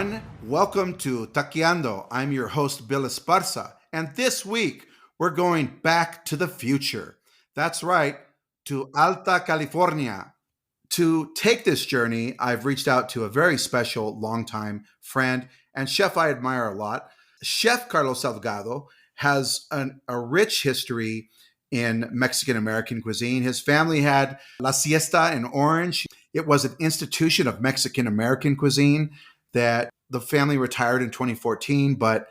everyone. Welcome to Taqueando. I'm your host, Bill Esparza. And this week, we're going back to the future. That's right, to Alta, California. To take this journey, I've reached out to a very special longtime friend and chef I admire a lot. Chef Carlos Salgado has a rich history in Mexican American cuisine. His family had La Siesta in Orange. It was an institution of Mexican American cuisine that the family retired in 2014, but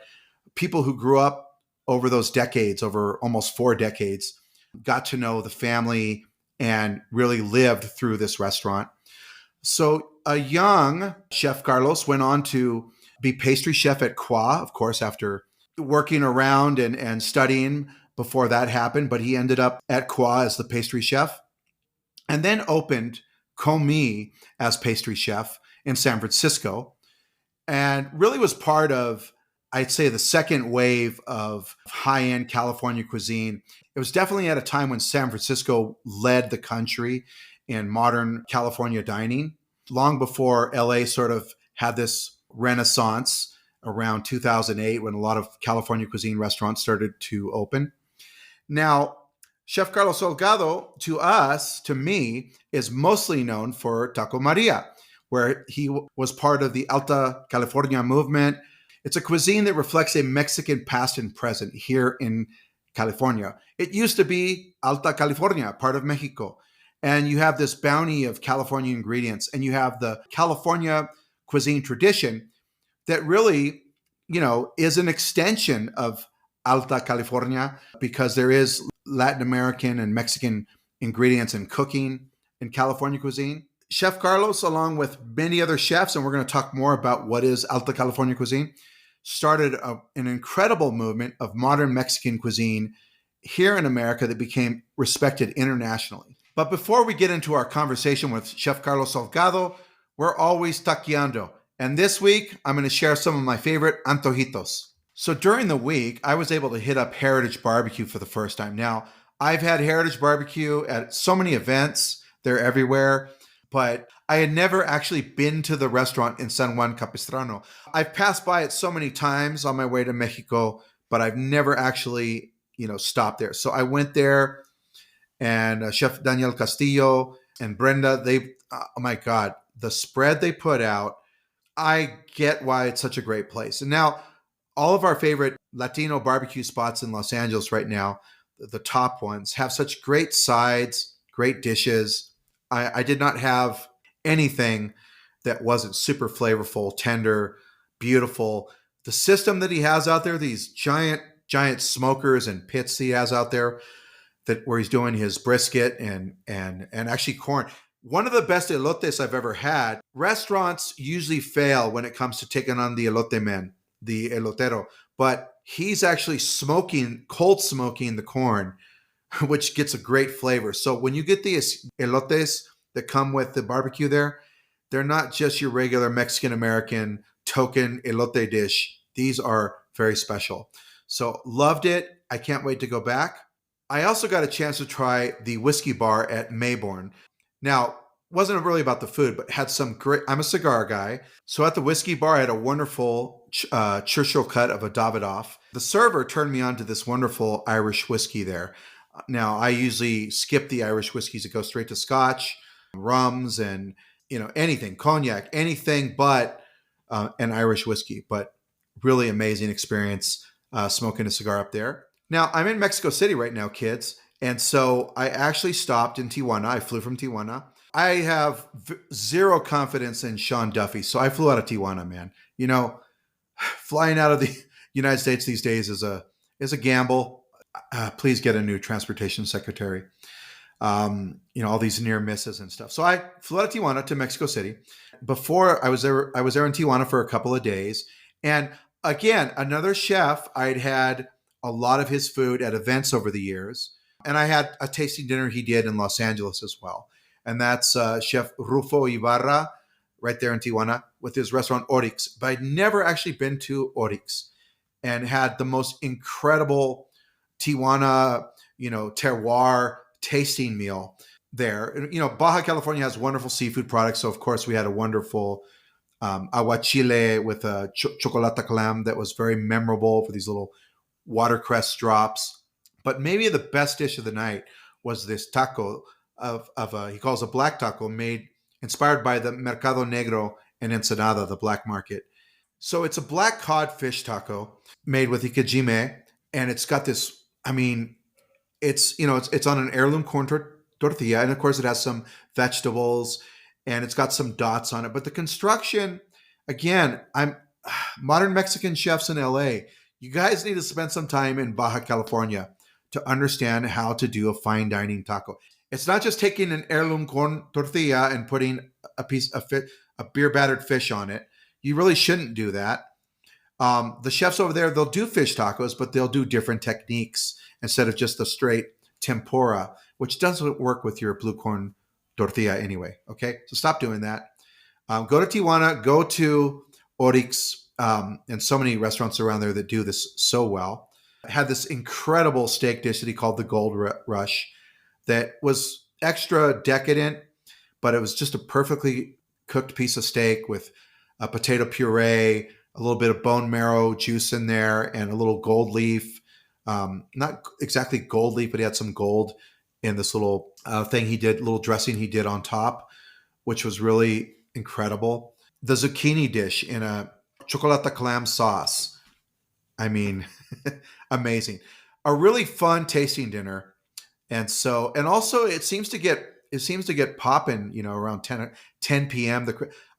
people who grew up over those decades, over almost 4 decades, got to know the family and really lived through this restaurant. So a young Chef Carlos went on to be pastry chef at Croix, of course, after working around and studying before that happened, but he ended up at Croix as the pastry chef and then opened Commis as pastry chef in San Francisco and really was part of, I'd say, the second wave of high-end California cuisine. It was definitely at a time when San Francisco led the country in modern California dining, long before LA sort of had this renaissance around 2008 when a lot of California cuisine restaurants started to open. Now, Chef Carlos Salgado, to us, to me, is mostly known for Taco Maria, where he was part of the Alta California movement. It's a cuisine that reflects a Mexican past and present here in California. It used to be Alta California, part of Mexico. And you have this bounty of California ingredients, and you have the California cuisine tradition that really, is an extension of Alta California because there is Latin American and Mexican ingredients in cooking in California cuisine. Chef Carlos, along with many other chefs, and we're going to talk more about what is Alta California cuisine, started an incredible movement of modern Mexican cuisine here in America that became respected internationally. But before we get into our conversation with Chef Carlos Salgado, we're always taqueando. And this week, I'm going to share some of my favorite antojitos. So during the week, I was able to hit up Heritage Barbecue for the first time. Now, I've had Heritage Barbecue at so many events. They're everywhere. But I had never actually been to the restaurant in San Juan Capistrano. I've passed by it so many times on my way to Mexico, but I've never actually, stopped there. So I went there, and Chef Daniel Castillo and Brenda, oh my God, the spread they put out, I get why it's such a great place. And now all of our favorite Latino barbecue spots in Los Angeles right now, the top ones, have such great sides, great dishes. I did not have anything that wasn't super flavorful, tender, beautiful. The system that he has out there, these giant smokers and pits he has out there, where he's doing his brisket and actually corn. One of the best elotes I've ever had. Restaurants usually fail when it comes to taking on the elote man, the elotero, but he's actually cold smoking the corn, which gets a great flavor. So when you get these elotes that come with the barbecue there, they're not just your regular Mexican-American token elote dish. These are very special. So loved it. I can't wait to go back. I also got a chance to try the whiskey bar at Mayborn. Now, wasn't really about the food, but had some great, I'm a cigar guy. So at the whiskey bar, I had a wonderful Churchill cut of a Davidoff. The server turned me on to this wonderful Irish whiskey there. Now, I usually skip the Irish whiskeys that go straight to Scotch, rums, and anything, cognac, anything but an Irish whiskey. But really amazing experience smoking a cigar up there. Now, I'm in Mexico City right now, kids. And so I actually stopped in Tijuana. I flew from Tijuana. I have zero confidence in Sean Duffy. So I flew out of Tijuana, man. Flying out of the United States these days is a gamble. Please get a new transportation secretary. All these near misses and stuff. So I flew out of Tijuana to Mexico City. Before I was there in Tijuana for a couple of days. And again, another chef, I'd had a lot of his food at events over the years. And I had a tasting dinner he did in Los Angeles as well. And that's Chef Rufo Ibarra right there in Tijuana with his restaurant Oryx. But I'd never actually been to Oryx and had the most incredible Tijuana, terroir tasting meal there. Baja California has wonderful seafood products. So, of course, we had a wonderful aguachile with a chocolate clam that was very memorable for these little watercress drops. But maybe the best dish of the night was this taco of he calls a black taco made inspired by the Mercado Negro in Ensenada, the black market. So it's a black cod fish taco made with ikejime, and it's got this. I mean, it's on an heirloom corn tortilla, and of course it has some vegetables, and it's got some dots on it. But the construction, again, I'm modern Mexican chefs in LA. You guys need to spend some time in Baja California to understand how to do a fine dining taco. It's not just taking an heirloom corn tortilla and putting a beer battered fish on it. You really shouldn't do that. The chefs over there, they'll do fish tacos, but they'll do different techniques instead of just the straight tempura, which doesn't work with your blue corn tortilla anyway. Okay, so stop doing that. Go to Tijuana, go to Orix, and so many restaurants around there that do this so well. I had this incredible steak dish that he called the Gold Rush that was extra decadent, but it was just a perfectly cooked piece of steak with a potato puree, a little bit of bone marrow juice in there, and a little gold leaf. Not exactly gold leaf, but he had some gold in this little little dressing he did on top, which was really incredible. The zucchini dish in a chocolate clam sauce. I mean, amazing. A really fun tasting dinner. And also it seems to get popping, around 10 p.m.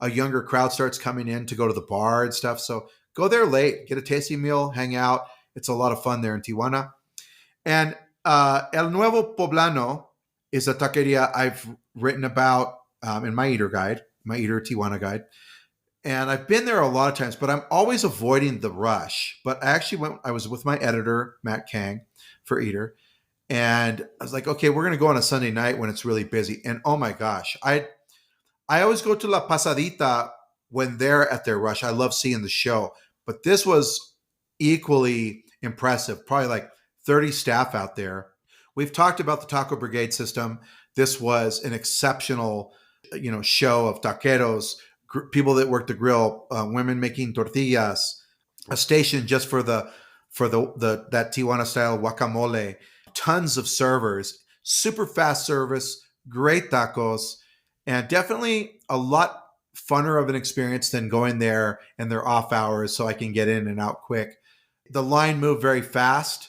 A younger crowd starts coming in to go to the bar and stuff. So go there late, get a tasting meal, hang out. It's a lot of fun there in Tijuana. And El Nuevo Poblano is a taqueria I've written about in my Eater Tijuana guide. And I've been there a lot of times, but I'm always avoiding the rush. But I was with my editor, Matt Kang, for Eater. And I was like, okay, we're going to go on a Sunday night when it's really busy. And oh my gosh, I always go to La Pasadita when they're at their rush. I love seeing the show. But this was equally impressive, probably like 30 staff out there. We've talked about the Taco Brigade system. This was an exceptional, show of taqueros, people that work the grill, women making tortillas, a station just for that Tijuana style guacamole, tons of servers, super fast service, great tacos, and definitely a lot funner of an experience than going there in their off hours so I can get in and out quick. The line moved very fast.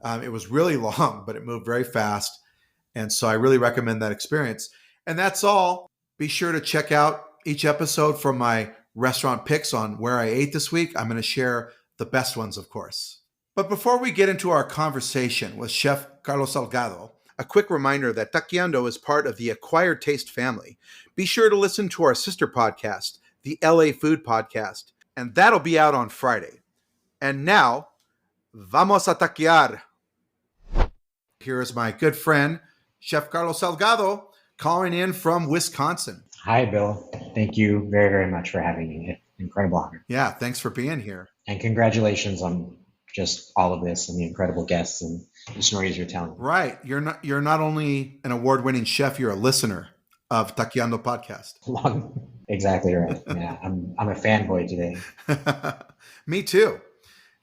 It was really long, but it moved very fast. And so I really recommend that experience. And that's all. Be sure to check out each episode for my restaurant picks on where I ate this week. I'm going to share the best ones, of course. But before we get into our conversation with Chef Carlos Salgado, a quick reminder that Taqueando is part of the Acquired Taste family. Be sure to listen to our sister podcast, the LA Food Podcast, and that'll be out on Friday. And now, vamos a taquear. Here is my good friend, Chef Carlos Salgado, calling in from Wisconsin. Hi, Bill. Thank you very, very much for having me. Incredible honor. Yeah, thanks for being here. And congratulations on just all of this and the incredible guests and the stories you're telling. Right. You're not only an award-winning chef, you're a listener of Taqueando podcast. Exactly right. Yeah, I'm a fanboy today. Me too.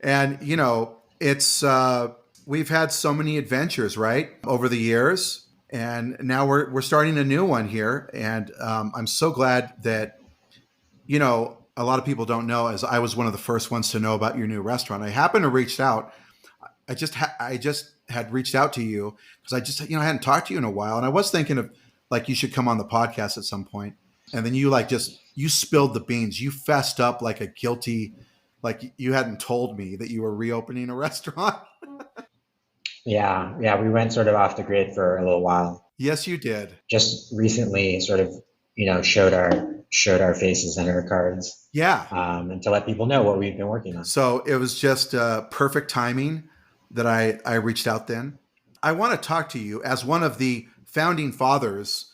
And it's we've had so many adventures, right, over the years, and now we're starting a new one here. And I'm so glad that a lot of people don't know, as I was one of the first ones to know about your new restaurant. I happened to reach out. I just had reached out to you because I hadn't talked to you in a while, and I was thinking of like you should come on the podcast at some point. And then you you spilled the beans. You fessed up like a guilty, like you hadn't told me that you were reopening a restaurant. Yeah, we went sort of off the grid for a little while. Yes, you did. Just recently, sort of, showed our faces and our cards. Yeah. And to let people know what we've been working on. So it was just perfect timing that I reached out then. I want to talk to you as one of the founding fathers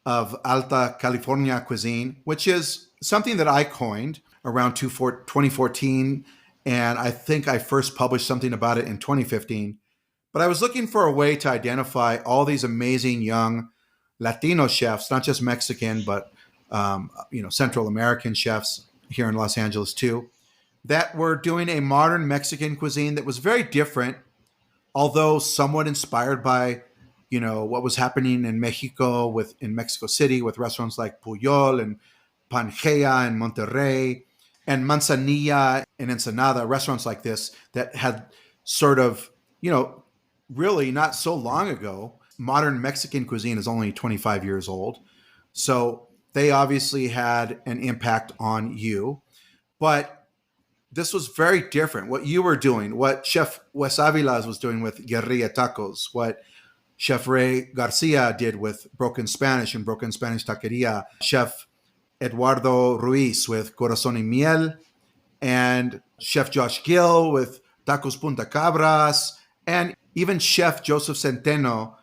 of Alta California cuisine, which is something that I coined around 2014. And I think I first published something about it in 2015. But I was looking for a way to identify all these amazing young Latino chefs, not just Mexican, but Central American chefs here in Los Angeles too, that were doing a modern Mexican cuisine that was very different, although somewhat inspired by, what was happening in Mexico in Mexico City with restaurants like Puyol and Pangea and Monterrey and Manzanilla and Ensenada, restaurants like this that had sort of, really not so long ago. Modern Mexican cuisine is only 25 years old. So they obviously had an impact on you. But this was very different. What you were doing, what Chef Wes Avilas was doing with Guerrilla Tacos, what Chef Ray Garcia did with Broken Spanish and Broken Spanish Taqueria, Chef Eduardo Ruiz with Corazón y Miel, and Chef Josh Gill with Tacos Punta Cabras, and even Chef Joseph Centeno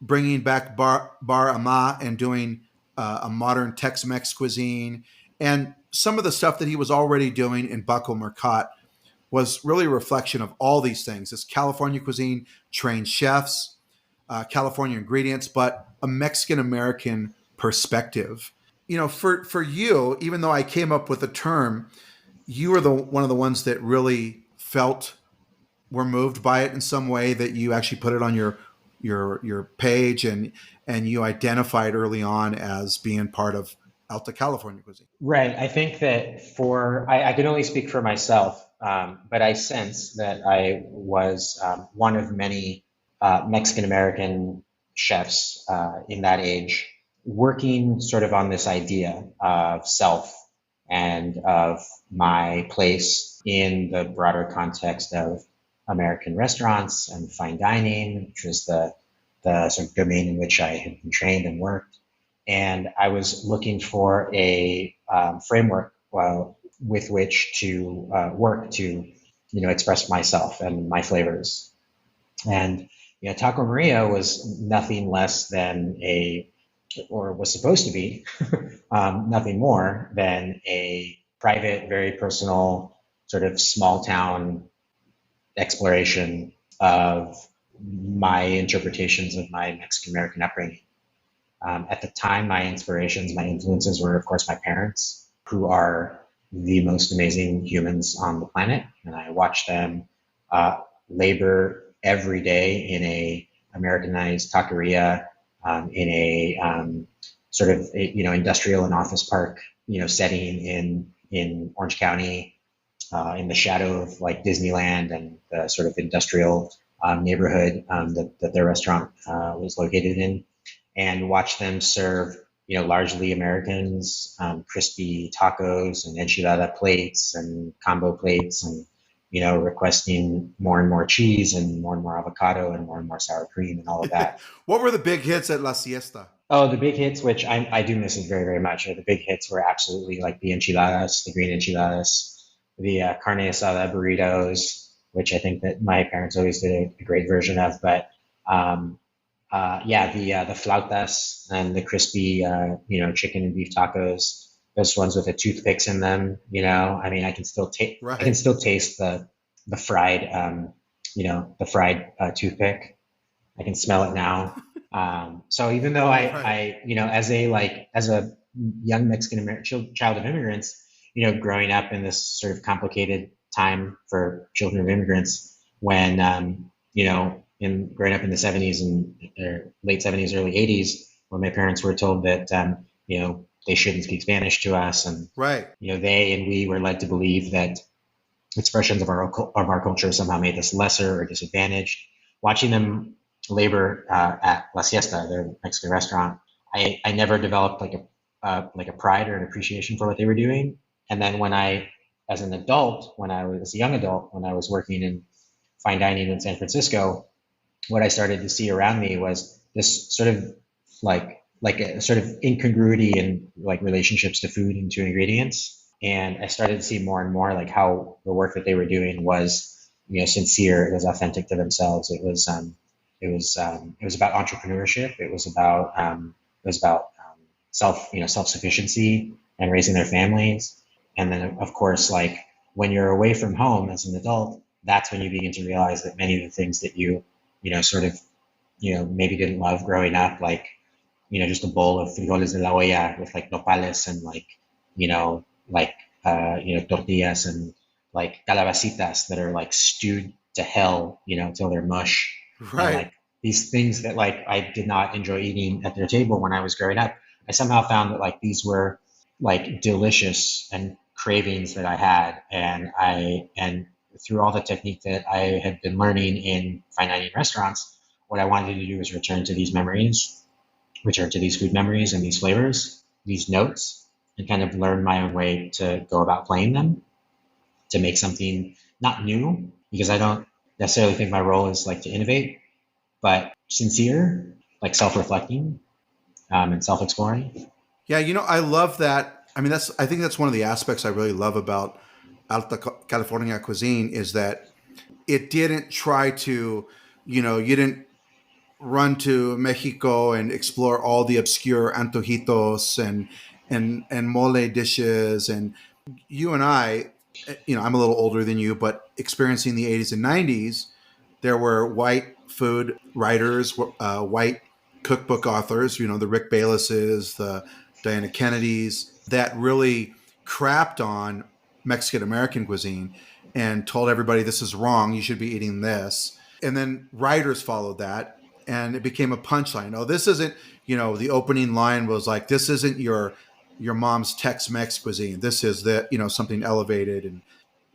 bringing back Bar Ama and doing a modern Tex-Mex cuisine. And some of the stuff that he was already doing in Baco Mercat was really a reflection of all these things. This California cuisine, trained chefs, California ingredients, but a Mexican-American perspective. For you, even though I came up with the term, you were one of the ones that really were moved by it in some way, that you actually put it on your page and you identified early on as being part of Alta California cuisine. Right. I think that I can only speak for myself, but I sense that I was one of many Mexican American chefs in that age, working sort of on this idea of self and of my place in the broader context of American restaurants and fine dining, which was the sort of domain in which I had been trained and worked. And I was looking for a framework with which to work to, express myself and my flavors. And Taco Maria was nothing less than or was supposed to be nothing more than a private, very personal, sort of small town exploration of my interpretations of my Mexican American upbringing. At the time, my influences were, of course, my parents, who are the most amazing humans on the planet. And I watched them labor every day in a Americanized taqueria, in a sort of, industrial and office park, setting in Orange County, in the shadow of like Disneyland and the sort of industrial neighborhood that their restaurant was located in, and watch them serve, largely Americans, crispy tacos and enchilada plates and combo plates, and, requesting more and more cheese and more avocado and more sour cream and all of that. What were the big hits at La Siesta? Oh, the big hits, which I do miss it very, very much. The big hits were absolutely like the enchiladas, the green enchiladas, the carne asada burritos, which I think that my parents always did a great version of. But the flautas and the crispy, chicken and beef tacos. Those ones with the toothpicks in them. I mean, I can still taste. Right. I can still taste the fried, toothpick. I can smell it now. So even though I as a young Mexican American child of immigrants, growing up in this sort of complicated time for children of immigrants, when in growing up in the 70s and late 70s, early 80s, when my parents were told that they shouldn't speak Spanish to us, and right, they and we were led to believe that expressions of our culture somehow made us lesser or disadvantaged. Watching them labor at La Siesta, their Mexican restaurant, I never developed like a pride or an appreciation for what they were doing. And then as a young adult, when I was working in fine dining in San Francisco, what I started to see around me was this sort of like a sort of incongruity in like relationships to food and to ingredients. And I started to see more and more like how the work that they were doing was, sincere. It was authentic to themselves. It was about entrepreneurship. It was about self-sufficiency and raising their families. And then, of course, like when you're away from home as an adult, that's when you begin to realize that many of the things that you maybe didn't love growing up, like just a bowl of frijoles de la olla with like nopales and like, you know, like, tortillas and like calabacitas that are like stewed to hell, till they're mush. And Right. like these things that like I did not enjoy eating at their table when I was growing up, I somehow found that like these were like delicious and cravings that I had. And through all the technique that I had been learning in fine dining restaurants, what I wanted to do was return to these food memories and these flavors, these notes, and kind of learn my own way to go about playing them to make something not new, because I don't necessarily think my role is like to innovate, but sincere, like self-reflecting, and self-exploring. Yeah, I love that. I mean, I think that's one of the aspects I really love about California cuisine is that it didn't try to, you didn't run to Mexico and explore all the obscure antojitos and mole dishes. And you and I, I'm a little older than you, but experiencing the 80s and 90s, there were white food writers, white cookbook authors, the Rick Baylesses, the Diana Kennedys, that really crapped on Mexican American cuisine and told everybody this is wrong, you should be eating this. And then writers followed that and it became a punchline. Oh, this isn't, the opening line was like, this isn't your mom's Tex-Mex cuisine. This is something elevated. And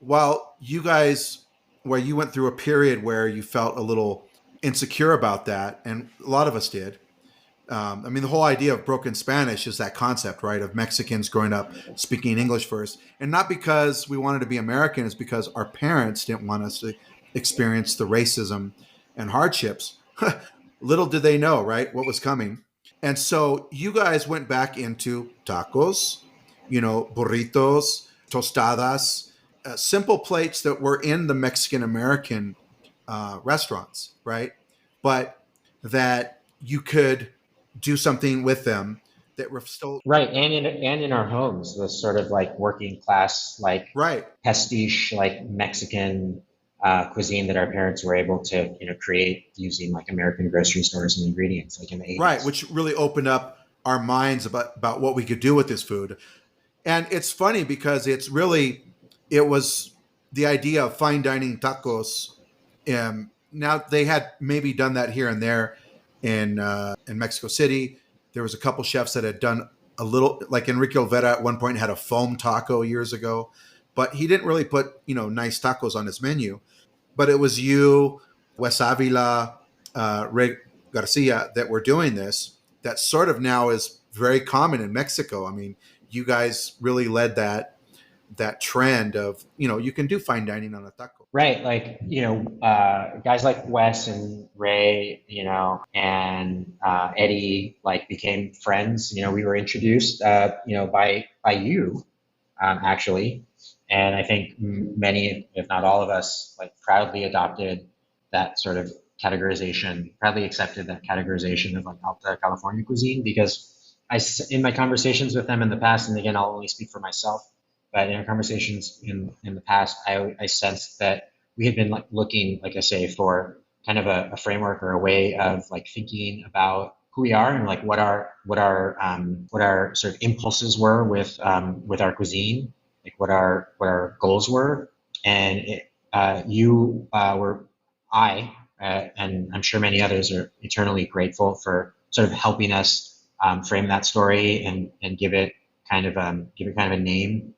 while you guys, where you went through a period where you felt a little insecure about that, and a lot of us did. I mean, the whole idea of broken Spanish is that concept, right? Of Mexicans growing up speaking English first. And not because we wanted to be American, it's because our parents didn't want us to experience the racism and hardships. Little did they know, right? What was coming. And so you guys went back into tacos, burritos, tostadas, simple plates that were in the Mexican American restaurants, right? But that you could do something with them that were still Right, and in our homes, the sort of like working class, like right, pastiche, like Mexican cuisine that our parents were able to, create using like American grocery stores and ingredients, like in the right, 80s. which really opened up our minds about what we could do with this food. And it's funny because it was the idea of fine dining tacos. Now they had maybe done that here and there in Mexico City. There was a couple chefs that had done a little, like Enrique Olvera at one point had a foam taco years ago, but he didn't really put nice tacos on his menu. But it was you, Wes Avila, Ray Garcia that were doing this. That sort of now is very common in Mexico. I mean, you guys really led that trend of you can do fine dining on a taco. Right, like guys like Wes and Ray, and Eddie, like became friends. We were introduced, by you, actually, and I think many, if not all of us, like proudly adopted that sort of categorization, proudly accepted that categorization of like Alta California cuisine, because in my conversations with them in the past, and again, I'll only speak for myself, but in our conversations in the past, I sensed that we had been like looking, like I say, for kind of a framework or a way of like thinking about who we are and like what our sort of impulses were with our cuisine, like what our goals were. And you were I and I'm sure many others are eternally grateful for sort of helping us frame that story and give it kind of a name,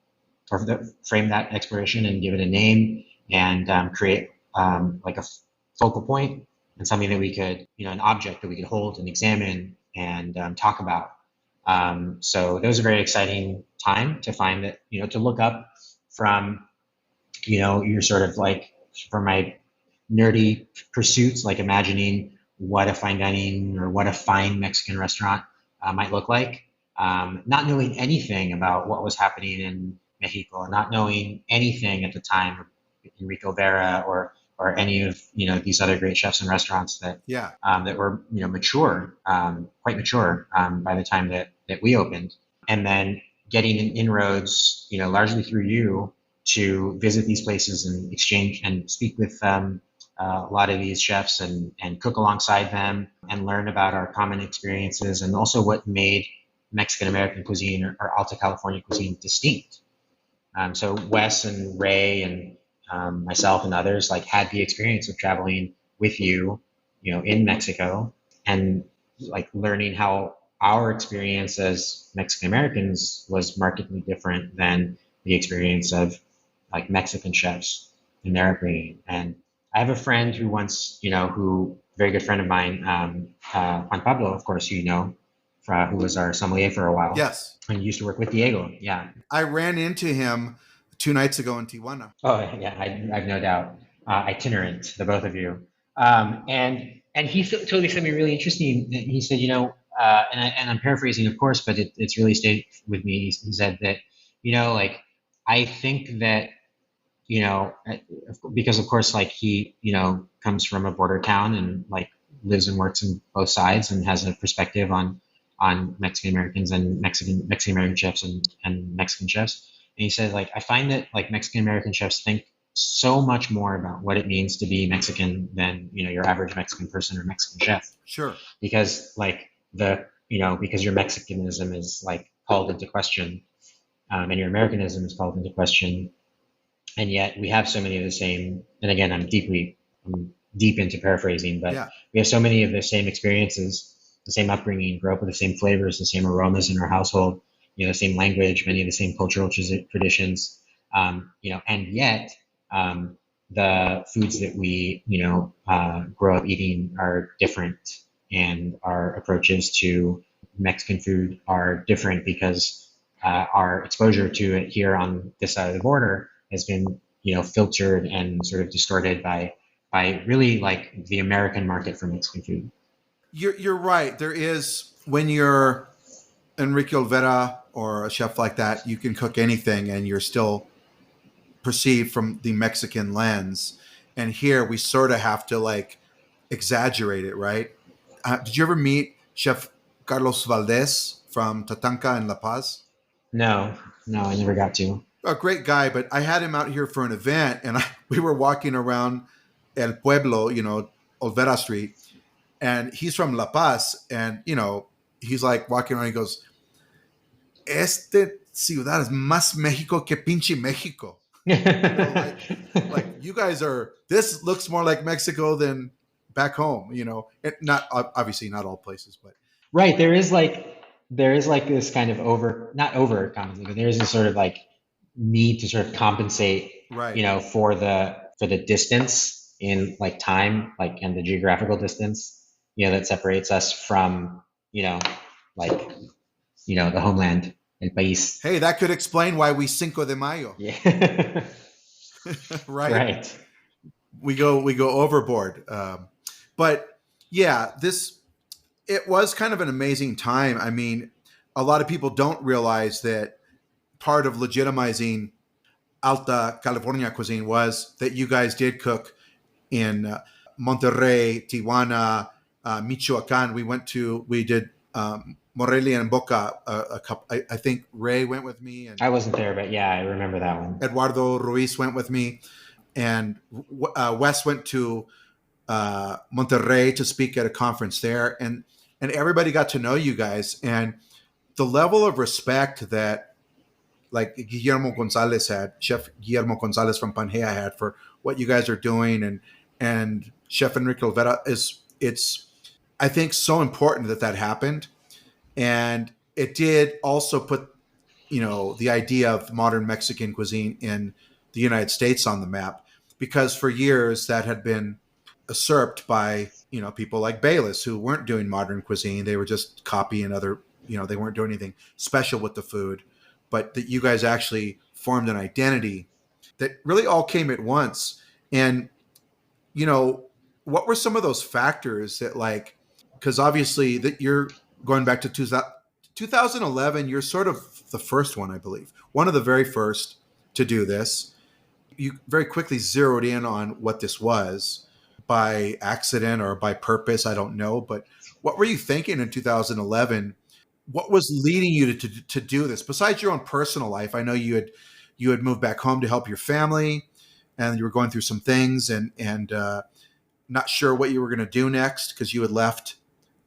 or frame that exploration and give it a name, and create like a focal point and something that we could, an object that we could hold and examine and talk about. So that was a very exciting time to find that, to look up from, you're sort of like, from my nerdy pursuits, like imagining what a fine dining or what a fine Mexican restaurant might look like, not knowing anything about what was happening in Mexico, not knowing anything at the time of Enrico Vera or any of these other great chefs and restaurants Yeah. that were mature, quite mature by the time that we opened, and then getting inroads, largely through you, to visit these places and exchange and speak with a lot of these chefs and cook alongside them and learn about our common experiences and also what made Mexican American cuisine or Alta California cuisine distinct. So Wes and Ray and myself and others like had the experience of traveling with you, in Mexico and like learning how our experience as Mexican Americans was markedly different than the experience of like Mexican chefs in their upbringing. And I have a friend who once, who very good friend of mine, Juan Pablo, of course, who was our sommelier for a while Yes. and used to work with Diego. Yeah. I ran into him 2 nights ago in Tijuana. Oh yeah, I've no doubt. Itinerant, the both of you. And he told me something really interesting. He said, and I'm paraphrasing, of course, but it's really stayed with me. He said that, like I think that, you know, because of course, like he, comes from a border town and like lives and works in both sides and has a perspective on Mexican Americans and Mexican American chefs and Mexican chefs. And he said, like, I find that like Mexican American chefs think so much more about what it means to be Mexican than, your average Mexican person or Mexican chef. Sure. Because like because your Mexicanism is like called into question, and your Americanism is called into question, and yet we have so many of the same. And again, I'm deep into paraphrasing, but Yeah. we have so many of the same experiences, the same upbringing, grew up with the same flavors, the same aromas in our household, the same language, many of the same cultural traditions, and yet the foods that we, grow up eating are different, and our approaches to Mexican food are different because our exposure to it here on this side of the border has been, filtered and sort of distorted by really like the American market for Mexican food. You're right. There is, when you're Enrique Olvera or a chef like that, you can cook anything and you're still perceived from the Mexican lens. And here we sort of have to like exaggerate it, right? Did you ever meet Chef Carlos Valdez from Tatanka in La Paz? No, no, I never got to. A great guy, but I had him out here for an event, and we were walking around El Pueblo, Olvera Street, and he's from La Paz, and he's like walking around. He goes, "Este ciudad es más México que pinche México." Like you guys are. This looks more like Mexico than back home. Not obviously not all places, but Right. There is like this kind of not over compensation, but there is this sort of like need to sort of compensate, right. for the distance in like time, like and the geographical distance, that separates us from, like, the homeland, el país. Hey, that could explain why we Cinco de Mayo, Yeah. right? Right. We go overboard. But yeah, it was kind of an amazing time. I mean, a lot of people don't realize that part of legitimizing Alta California cuisine was that you guys did cook in Monterrey, Tijuana, Michoacan. We did Morelia and Boca. A couple, I think Ray went with me, and I wasn't there, but yeah, I remember that one. Eduardo Ruiz went with me, and Wes went to Monterrey to speak at a conference there, and everybody got to know you guys, and the level of respect that like Guillermo Gonzalez had, Chef Guillermo Gonzalez from Pangea had for what you guys are doing, and Chef Enrique Olvera it's I think so important that happened, and it did also put the idea of modern Mexican cuisine in the United States on the map, because for years that had been usurped by people like Bayless, who weren't doing modern cuisine. They were just copying other, they weren't doing anything special with the food, but that you guys actually formed an identity that really all came at once. And what were some of those factors that, like, because obviously that you're going back to 2011, you're sort of the first one, I believe, one of the very first to do this. You very quickly zeroed in on what this was, by accident or by purpose, I don't know. But what were you thinking in 2011? What was leading you to do this besides your own personal life? I know you had moved back home to help your family, and you were going through some things, and not sure what you were going to do next because you had left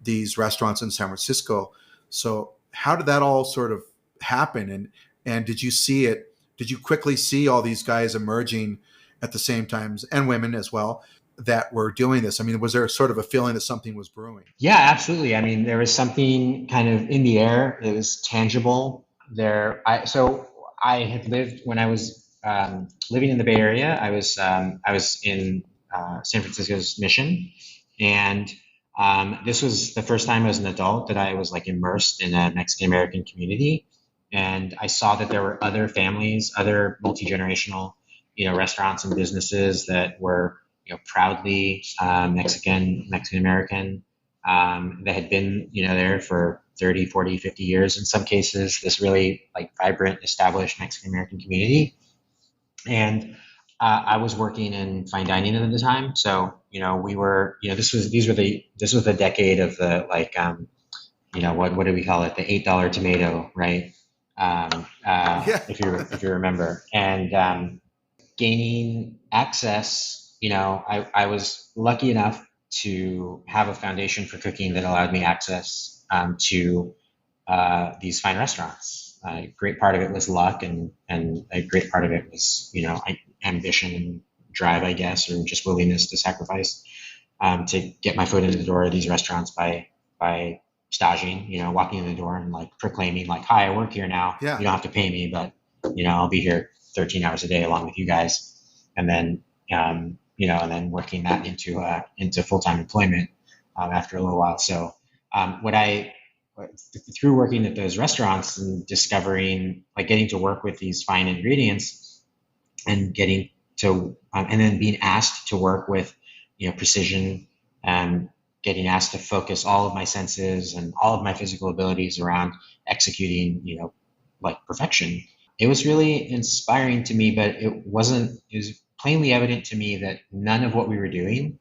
these restaurants in San Francisco. So how did that all sort of happen? And did you see it? Did you quickly see all these guys emerging at the same times, and women as well, that were doing this? I mean, was there sort of a feeling that something was brewing? Yeah, absolutely. I mean, there was something kind of in the air. It was tangible there. So I had lived when I was living in the Bay Area. I was in San Francisco's Mission, and this was the first time as an adult that I was like immersed in a Mexican American community, and I saw that there were other families, other multi generational, restaurants and businesses that were proudly Mexican American, that had been, there for 30, 40, 50 years in some cases, this really like vibrant, established Mexican American community. And I was working in fine dining at the time. So, we were, this was the decade of the like, what do we call it? The $8 tomato, right? Yeah. If you remember. And gaining access, I was lucky enough to have a foundation for cooking that allowed me access to these fine restaurants. A great part of it was luck, and a great part of it was, ambition and drive, I guess, or just willingness to sacrifice to get my foot in the door of these restaurants by staging, walking in the door and like proclaiming like, "Hi, I work here now. Yeah. You don't have to pay me, but I'll be here 13 hours a day along with you guys," and then and then working that into full time employment after a little while. So what I through working at those restaurants and discovering like getting to work with these fine ingredients and getting to and then being asked to work with precision, and getting asked to focus all of my senses and all of my physical abilities around executing like perfection. It was really inspiring to me, but it was plainly evident to me that none of what we were doing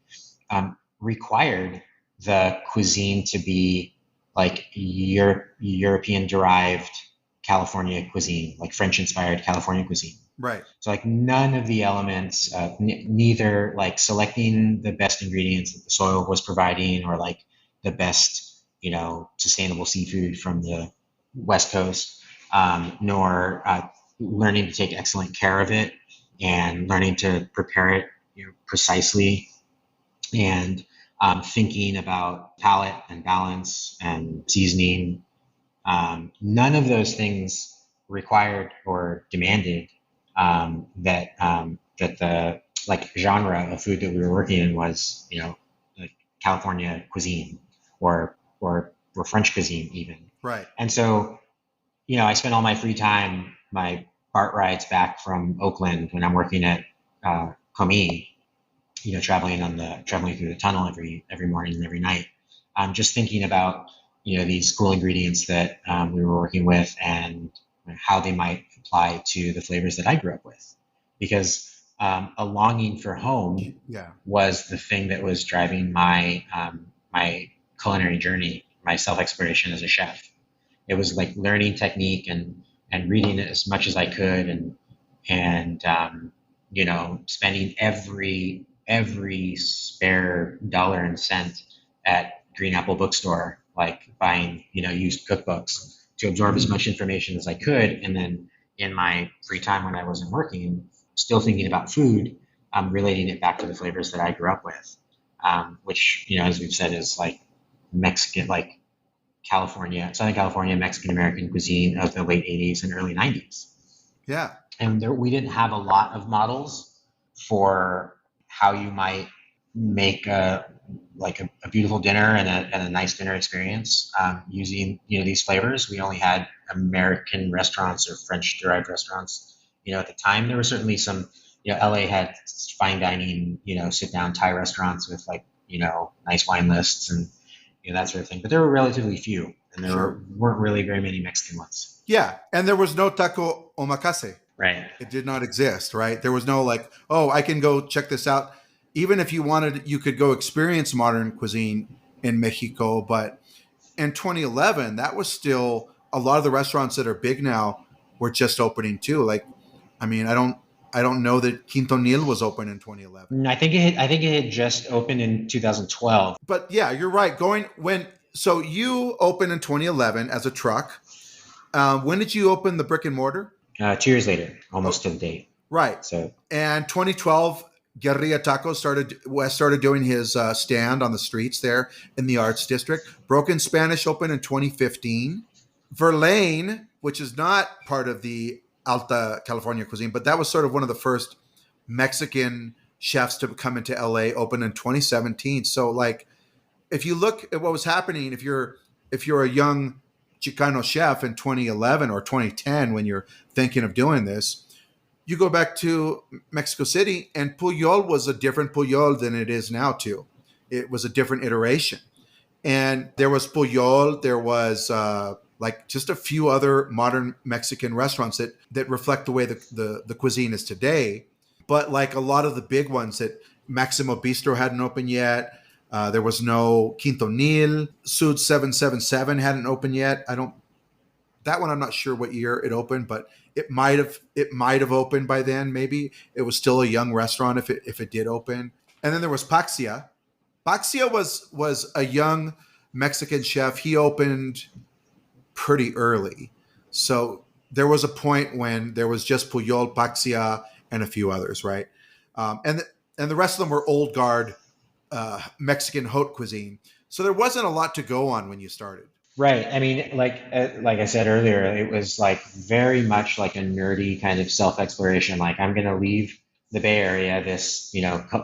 required the cuisine to be like European derived California cuisine, like French inspired California cuisine. Right. So like none of the elements, neither like selecting the best ingredients that the soil was providing, or like the best, sustainable seafood from the West Coast, nor learning to take excellent care of it and learning to prepare it precisely, and thinking about palate and balance and seasoning. None of those things required or demanded that the like genre of food that we were working in was like California cuisine or French cuisine even. Right. And so I spent all my free time, my BART rides back from Oakland when I'm working at Comey, traveling through the tunnel every morning and every night. Just thinking about these cool ingredients that we were working with and how they might apply to the flavors that I grew up with, because a longing for home Yeah. was the thing that was driving my my culinary journey, my self exploration as a chef. It was like learning technique and reading as much as I could, and spending every spare dollar and cent at Green Apple Bookstore, like buying used cookbooks to absorb as much information as I could, and then in my free time when I wasn't working, still thinking about food, relating it back to the flavors that I grew up with, which as we've said is like Mexican, like Southern California Mexican American cuisine of the late 80s and early 90s. Yeah. And we didn't have a lot of models for how you might make a beautiful dinner and a nice dinner experience using these flavors. We only had American restaurants or French derived restaurants. At the time there were certainly some. LA had fine dining, sit down Thai restaurants with like nice wine lists and that sort of thing. But there were relatively few, and Sure. weren't really very many Mexican ones. Yeah. And there was no taco omakase. Right. It did not exist, right? There was no like, oh, I can go check this out. Even if you wanted, you could go experience modern cuisine in Mexico. But in 2011, that was still a lot of the restaurants that are big now were just opening too. Like, I mean, I don't know that Quintonil was open in 2011. I think it had just opened in 2012. But yeah, you're right. So you opened in 2011 as a truck. When did you open the brick and mortar? 2 years later, Oh, almost to the date. right. So And 2012, Guerrilla Taco started doing his stand on the streets there in the Arts District. Broken Spanish opened in 2015. Verlaine, which is not part of the Alta California cuisine, but that was sort of one of the first Mexican chefs to come into LA, opened in 2017. So like if you look at what was happening, if you're a young Chicano chef in 2011 or 2010 when you're thinking of doing this, you go back to Mexico City, and Puyol was a different Puyol than it is now too. It was a different iteration, and there was Puyol, there was like just a few other modern Mexican restaurants that reflect the way the cuisine is today. But like a lot of the big ones that Maximo Bistro hadn't opened yet. There was no Quintonil. Sud 777 hadn't opened yet. I don't. That one I'm not sure what year it opened, but it might have opened by then. Maybe it was still a young restaurant if it did open. And then there was Paxia. Paxia was a young Mexican chef. He opened pretty early, so there was a point when there was just Puyol, Paxia, and a few others, right? And the rest of them were old guard Mexican haute cuisine. So there wasn't a lot to go on when you started. right. I mean, like I said earlier, it was like very much like a nerdy kind of self-exploration. Like I'm going to leave the Bay Area, this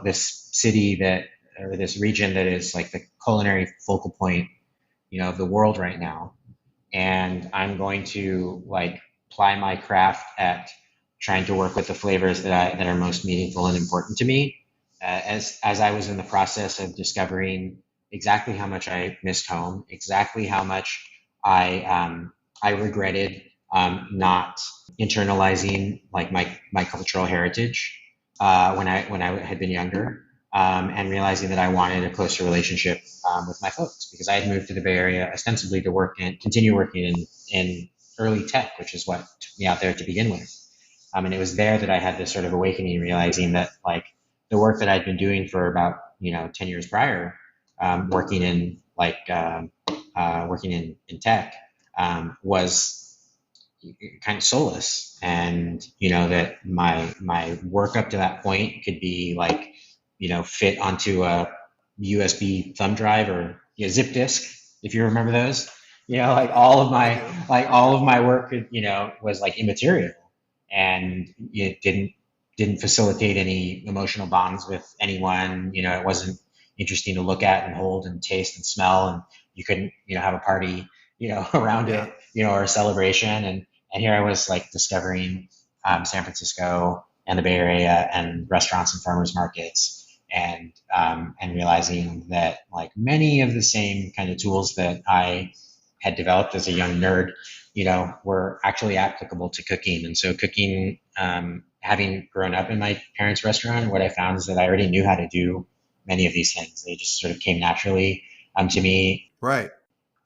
this city that or this region that is like the culinary focal point, of the world right now, and I'm going to like ply my craft at trying to work with the flavors that are most meaningful and important to me. As I was in the process of discovering exactly how much I missed home, exactly how much I regretted not internalizing like my cultural heritage when I had been younger, and realizing that I wanted a closer relationship with my folks because I had moved to the Bay Area ostensibly to work and continue working in early tech, which is what took me out there to begin with. And it was there that I had this sort of awakening, realizing that like the work that I'd been doing for about 10 years prior, working in in tech, was kind of soulless, and that my work up to that point could be like fit onto a USB thumb drive or zip disk, if you remember those. Like I do. all of my work was like immaterial, and it didn't facilitate any emotional bonds with anyone. It wasn't interesting to look at and hold and taste and smell, and you couldn't have a party around Yeah. it, or a celebration. And here I was like discovering San Francisco and the Bay Area and restaurants and farmers markets, and realizing that like many of the same kind of tools that I had developed as a young nerd, were actually applicable to cooking. And so cooking, having grown up in my parents' restaurant, what I found is that I already knew how to do many of these things. They just sort of came naturally to me. Right.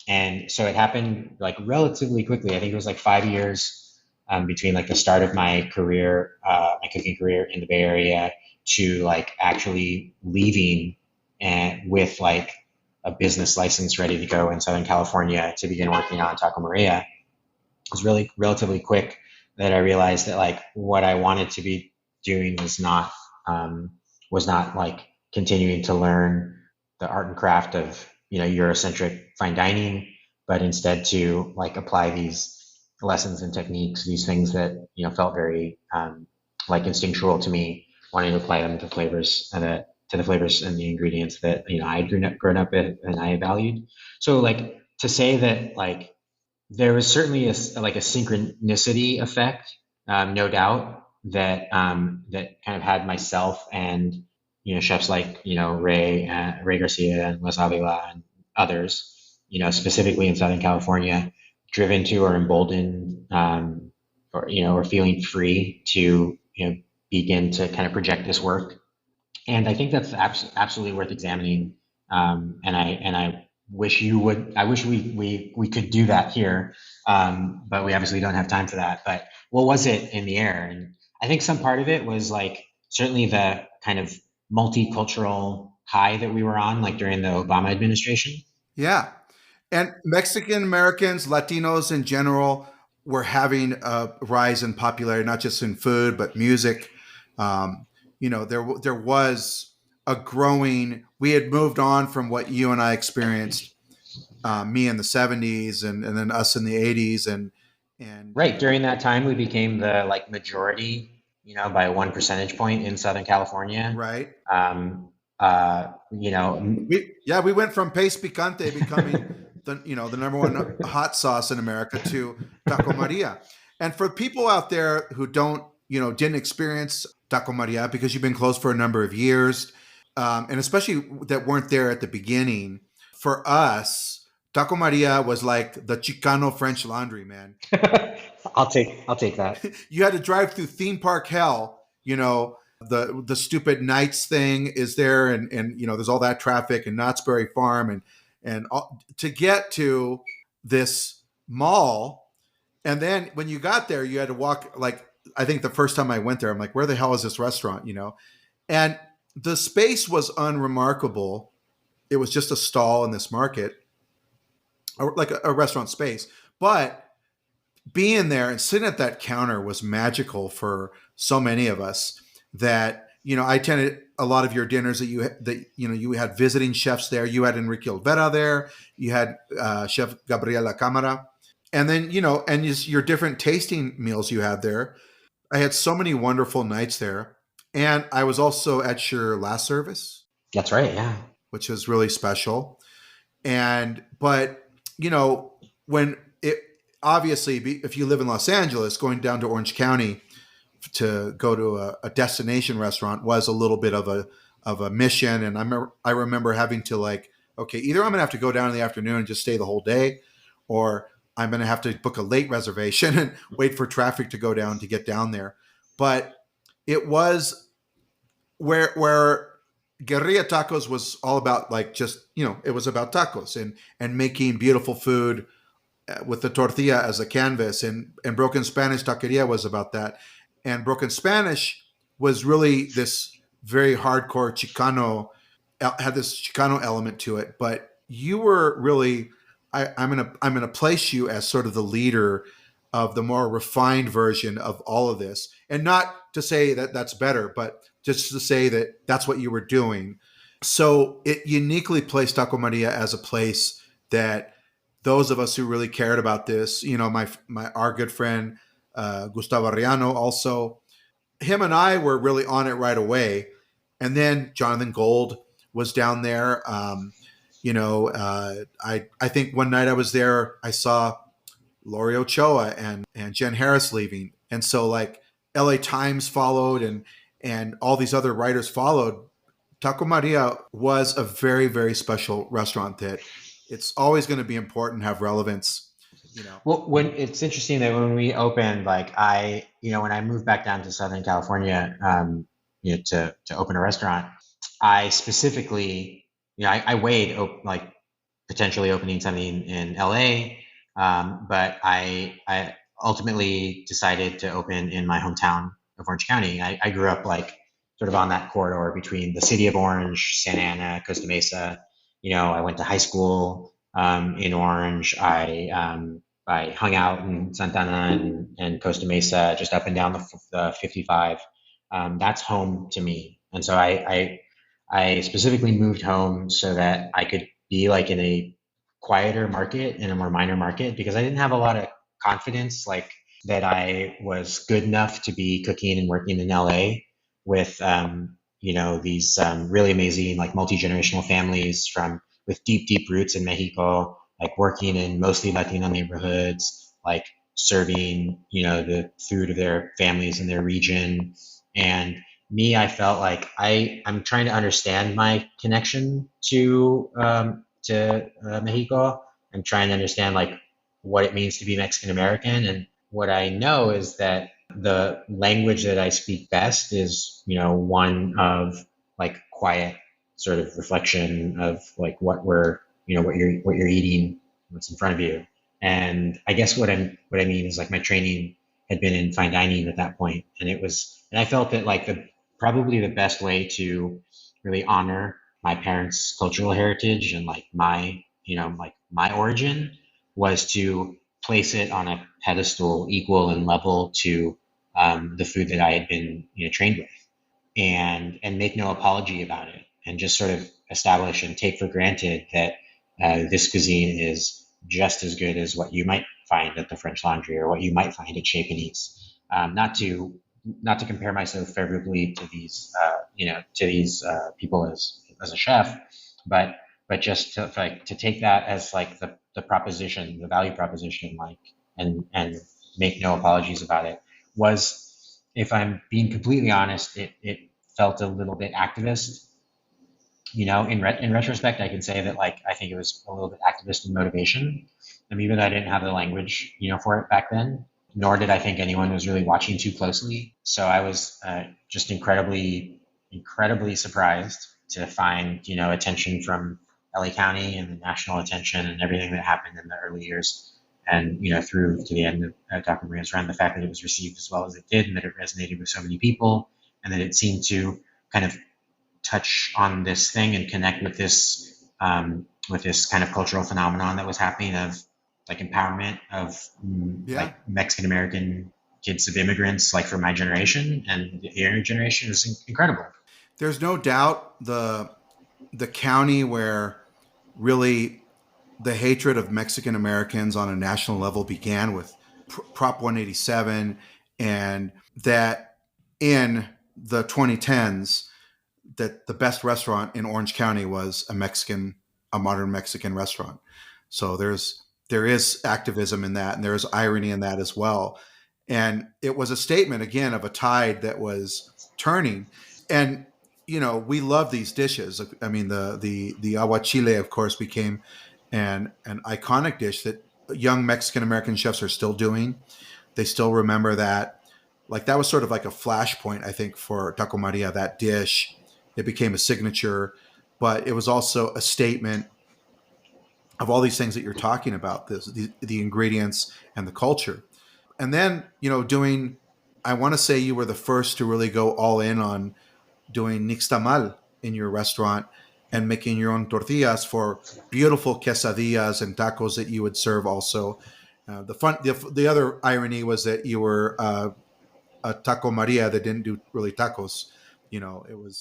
And so it happened like relatively quickly. I think it was like 5 years between like the start of my career, my cooking career in the Bay Area, to like actually leaving and with like a business license ready to go in Southern California to begin working on Taco Maria. It was really relatively quick that I realized that like what I wanted to be doing was not like continuing to learn the art and craft of Eurocentric fine dining, but instead to like apply these lessons and techniques, these things that felt very like instinctual to me, wanting to apply them to the flavors and the ingredients that I had grown up with and I valued. So like to say that like there was certainly like a synchronicity effect, no doubt that kind of had myself and chefs like Ray Garcia and Les Avila and others, specifically in Southern California, driven to or emboldened, or feeling free to begin to kind of project this work. And I think that's absolutely worth examining. And I wish you would. I wish we could do that here, but we obviously don't have time for that. But what was it in the air? And I think some part of it was like certainly the kind of multicultural high that we were on, like during the Obama administration. Yeah. And Mexican Americans, Latinos in general, were having a rise in popularity, not just in food, but music. Um, there was a growing, we had moved on from what you and I experienced, me in the 70s and then us in the 80s. And Right. During that time, we became the like majority, by 1 percentage point in Southern California. right. Um, you know, We went from Pace Picante becoming the number one hot sauce in America to Taco Maria. And for people out there who don't didn't experience Taco Maria because you've been closed for a number of years, and especially that weren't there at the beginning, for us, Taco Maria was like the Chicano French Laundry, man. I'll take that. You had to drive through theme park hell. The stupid nights thing is there, and there's all that traffic and Knott's Berry Farm and all, to get to this mall. And then when you got there, you had to walk, like, I think the first time I went there, I'm like, where the hell is this restaurant? And the space was unremarkable. It was just a stall in this market, or like a restaurant space. But being there and sitting at that counter was magical for so many of us that I attended a lot of your dinners you had visiting chefs there. You had Enrique Olvera there. You had Chef Gabriela Camara, and then and just your different tasting meals you had there. I had so many wonderful nights there, and I was also at your last service, That's right. Yeah. which was really special. But when it obviously, if you live in Los Angeles, going down to Orange County to go to a destination restaurant was a little bit of a mission. And I remember having to, like, okay, either I'm gonna have to go down in the afternoon and just stay the whole day, or I'm gonna have to book a late reservation and wait for traffic to go down to get down there. But it was where Guerrilla Tacos was all about, like, just it was about tacos and making beautiful food with the tortilla as a canvas, and Broken Spanish Taqueria was about that. And Broken Spanish was really this very hardcore Chicano, had this Chicano element to it. But you were really, I'm gonna place you as sort of the leader of the more refined version of all of this, and not to say that that's better, but just to say that that's what you were doing. So it uniquely placed Taco Maria as a place that those of us who really cared about this, my our good friend Gustavo Arriano, also, him and I were really on it right away. And then Jonathan Gold was down there. I think one night I was there, I saw Laurie Ochoa and Jen Harris leaving, and so, like, L.A. Times followed, and all these other writers followed. Taco Maria was a very, very special restaurant that it's always going to be important to have relevance. You know. Well, when it's interesting that when we opened, like when I moved back down to Southern California, to open a restaurant, I specifically, I weighed like potentially opening something in LA, but I ultimately decided to open in my hometown of Orange County. I grew up like sort of on that corridor between the city of Orange, Santa Ana, Costa Mesa. I went to high school in Orange. I hung out in Santa Ana and Costa Mesa, just up and down the 55. That's home to me, and so I specifically moved home so that I could be like in a quieter market, in a more minor market, because I didn't have a lot of confidence, like that I was good enough to be cooking and working in LA with these really amazing, like, multi-generational families from with deep deep roots in Mexico, like working in mostly Latino neighborhoods, like serving the food of their families in their region. And me, I felt like I'm trying to understand my connection to Mexico. I'm trying to understand, like, what it means to be Mexican American. And what I know is that the language that I speak best is, one of, like, quiet sort of reflection of, like, what you're eating, what's in front of you. And I guess what I mean is, like, my training had been in fine dining at that point, and I felt that like the probably the best way to really honor my parents' cultural heritage and like my, like my origin was to place it on a pedestal equal and level to the food that I had been, trained with, and make no apology about it, and just sort of establish and take for granted that this cuisine is just as good as what you might find at the French Laundry or what you might find at Chez Panisse. Not to compare myself favorably to these people as a chef, but just to take that as like the proposition, the value proposition, like, and make no apologies about it, was, if I'm being completely honest, it felt a little bit activist. In retrospect, I can say that like I think it was a little bit activist in motivation. And even though I didn't have the language, for it back then, nor did I think anyone was really watching too closely. So I was just incredibly surprised to find, attention from LA County and the national attention and everything that happened in the early years, and through to the end of Taco Maria's run. The fact that it was received as well as it did, and that it resonated with so many people, and that it seemed to kind of touch on this thing and connect with this kind of cultural phenomenon that was happening of like empowerment of Yeah. like Mexican American kids of immigrants, like from my generation and the younger generation, was incredible. There's no doubt the county where really the hatred of Mexican Americans on a national level began with Prop 187, and that in the 2010s, that the best restaurant in Orange County was a modern Mexican restaurant. So there is activism in that, and there is irony in that as well. And it was a statement again of a tide that was turning. And we love these dishes. I mean, the aguachile, of course, became an iconic dish that young Mexican American chefs are still doing. They still remember that. Like that was sort of like a flashpoint, I think, for Taco Maria. That dish, it became a signature, but it was also a statement of all these things that you're talking about. The ingredients and the culture, and then doing. I want to say you were the first to really go all in on doing nixtamal in your restaurant and making your own tortillas for beautiful quesadillas and tacos that you would serve also. The other irony was that you were a taco Maria that didn't do really tacos. It was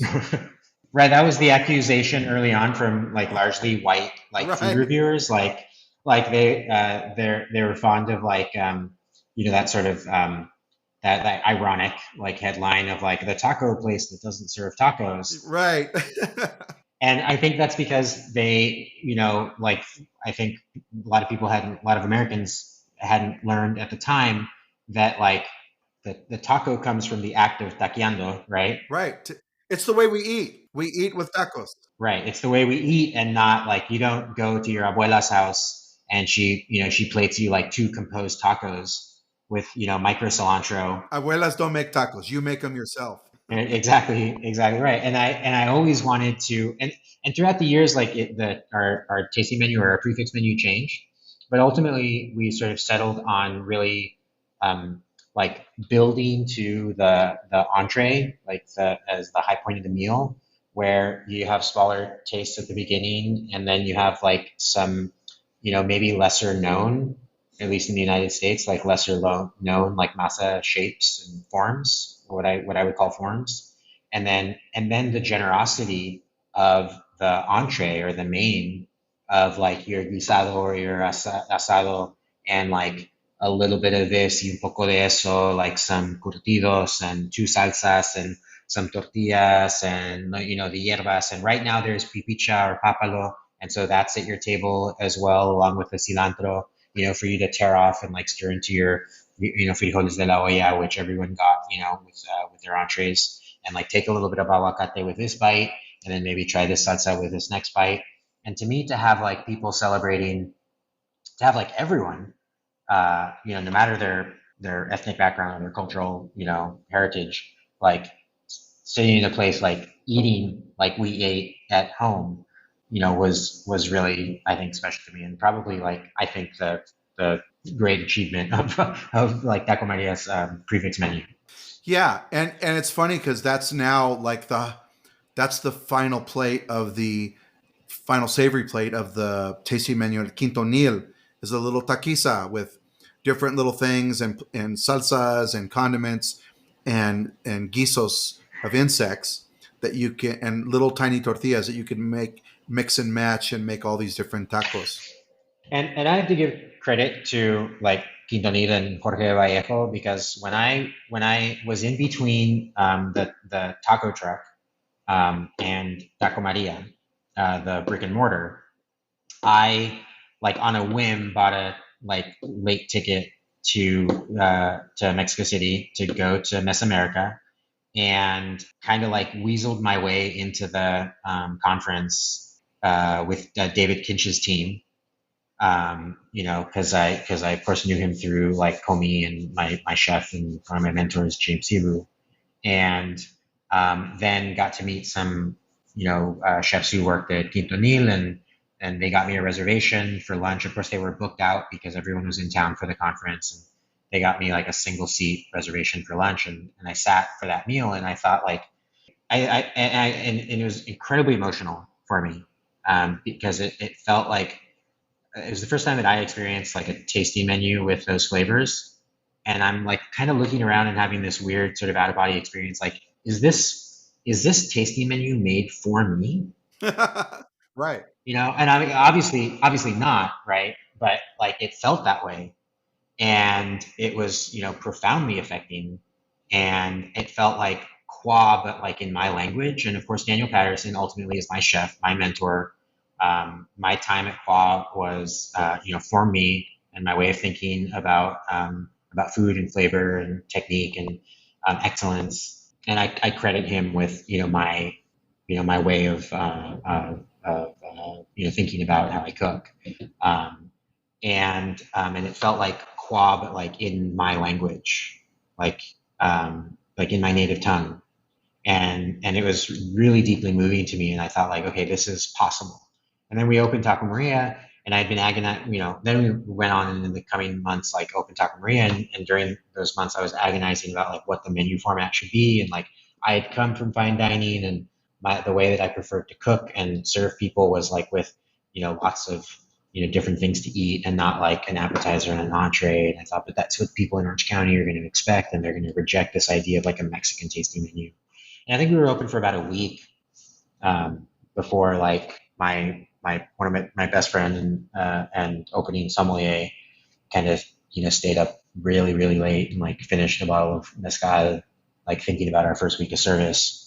Right, that was the accusation early on from like largely white like food right, reviewers, like they were fond of like that sort of that ironic like headline of like the taco place that doesn't serve tacos. right. And I think that's because they, like, I think a lot of Americans hadn't learned at the time that like the taco comes from the act of taqueando, right? Right. It's the way we eat. We eat with tacos. Right. It's the way we eat, and not like you don't go to your abuela's house and she plates you like two composed tacos with, micro cilantro. Abuelas don't make tacos. You make them yourself. Exactly right. And I always wanted to, and throughout the years, like our tasting menu or our prefix menu changed, but ultimately we sort of settled on really like building to the entree, like as the high point of the meal, where you have smaller tastes at the beginning, and then you have like some, maybe lesser known, at least in the United States, like known like masa shapes and forms, what I would call forms, and then the generosity of the entree or the main of like your guisado or your asado, and like a little bit of this y un poco de eso, like some curtidos and two salsas and some tortillas and the hierbas. And right now there's pipicha or papalo, and so that's at your table as well, along with the cilantro, for you to tear off and like stir into your frijoles de la olla, which everyone got, with their entrees, and like take a little bit of aguacate with this bite, and then maybe try this salsa with this next bite. And to me, to have like people celebrating, to have like everyone, no matter their ethnic background or their cultural, heritage, like sitting in a place like eating like we ate at home, was really, I think, special to me, and probably like I think the great achievement of like Taco Maria's prefix menu. Yeah, and it's funny because that's now like that's the final plate of the final savory plate of the tasting menu at Quintonil is a little taquiza with different little things and salsas and condiments and guisos of insects that you can and little tiny tortillas that you can make mix and match and make all these different tacos. And I have to give credit to like Quintonil and Jorge Vallejo because when I was in between the taco truck and Taco Maria, the brick and mortar, I like on a whim bought a like late ticket to Mexico City to go to Mesoamerica and kind of like weaseled my way into the conference with David Kinch's team. Because I of course knew him through like Comey and my chef and one of my mentors, James Sibu, and then got to meet some chefs who worked at Quintonil and they got me a reservation for lunch. Of course, they were booked out because everyone was in town for the conference. And they got me like a single seat reservation for lunch, and I sat for that meal, and I thought like and it was incredibly emotional for me because it felt like it was the first time that I experienced like a tasty menu with those flavors, and I'm like kind of looking around and having this weird sort of out of body experience. Like, is this tasty menu made for me? Right. And I mean, obviously not, right? But like it felt that way, and it was profoundly affecting, and it felt like qua, but like in my language. And of course, Daniel Patterson ultimately is my chef, my mentor. My time at qua was for me and my way of thinking about food and flavor and technique and excellence. And I credit him with my way of thinking about how I cook. Um, and it felt like qua, but like in my language, like like in my native tongue, and it was really deeply moving to me. And I thought like, okay, this is possible. And then we opened Taco Maria, and I'd been agonizing. Then we went on and in the coming months like opened Taco Maria, and during those months I was agonizing about like what the menu format should be, and like I had come from fine dining, and the way that I preferred to cook and serve people was like with lots of different things to eat and not like an appetizer and an entree. And I thought, but that's what people in Orange County are going to expect, and they're going to reject this idea of like a Mexican tasting menu. And I think we were open for about a week before like my one of my best friend and opening sommelier kind of stayed up really really late and like finished a bottle of mezcal, like thinking about our first week of service.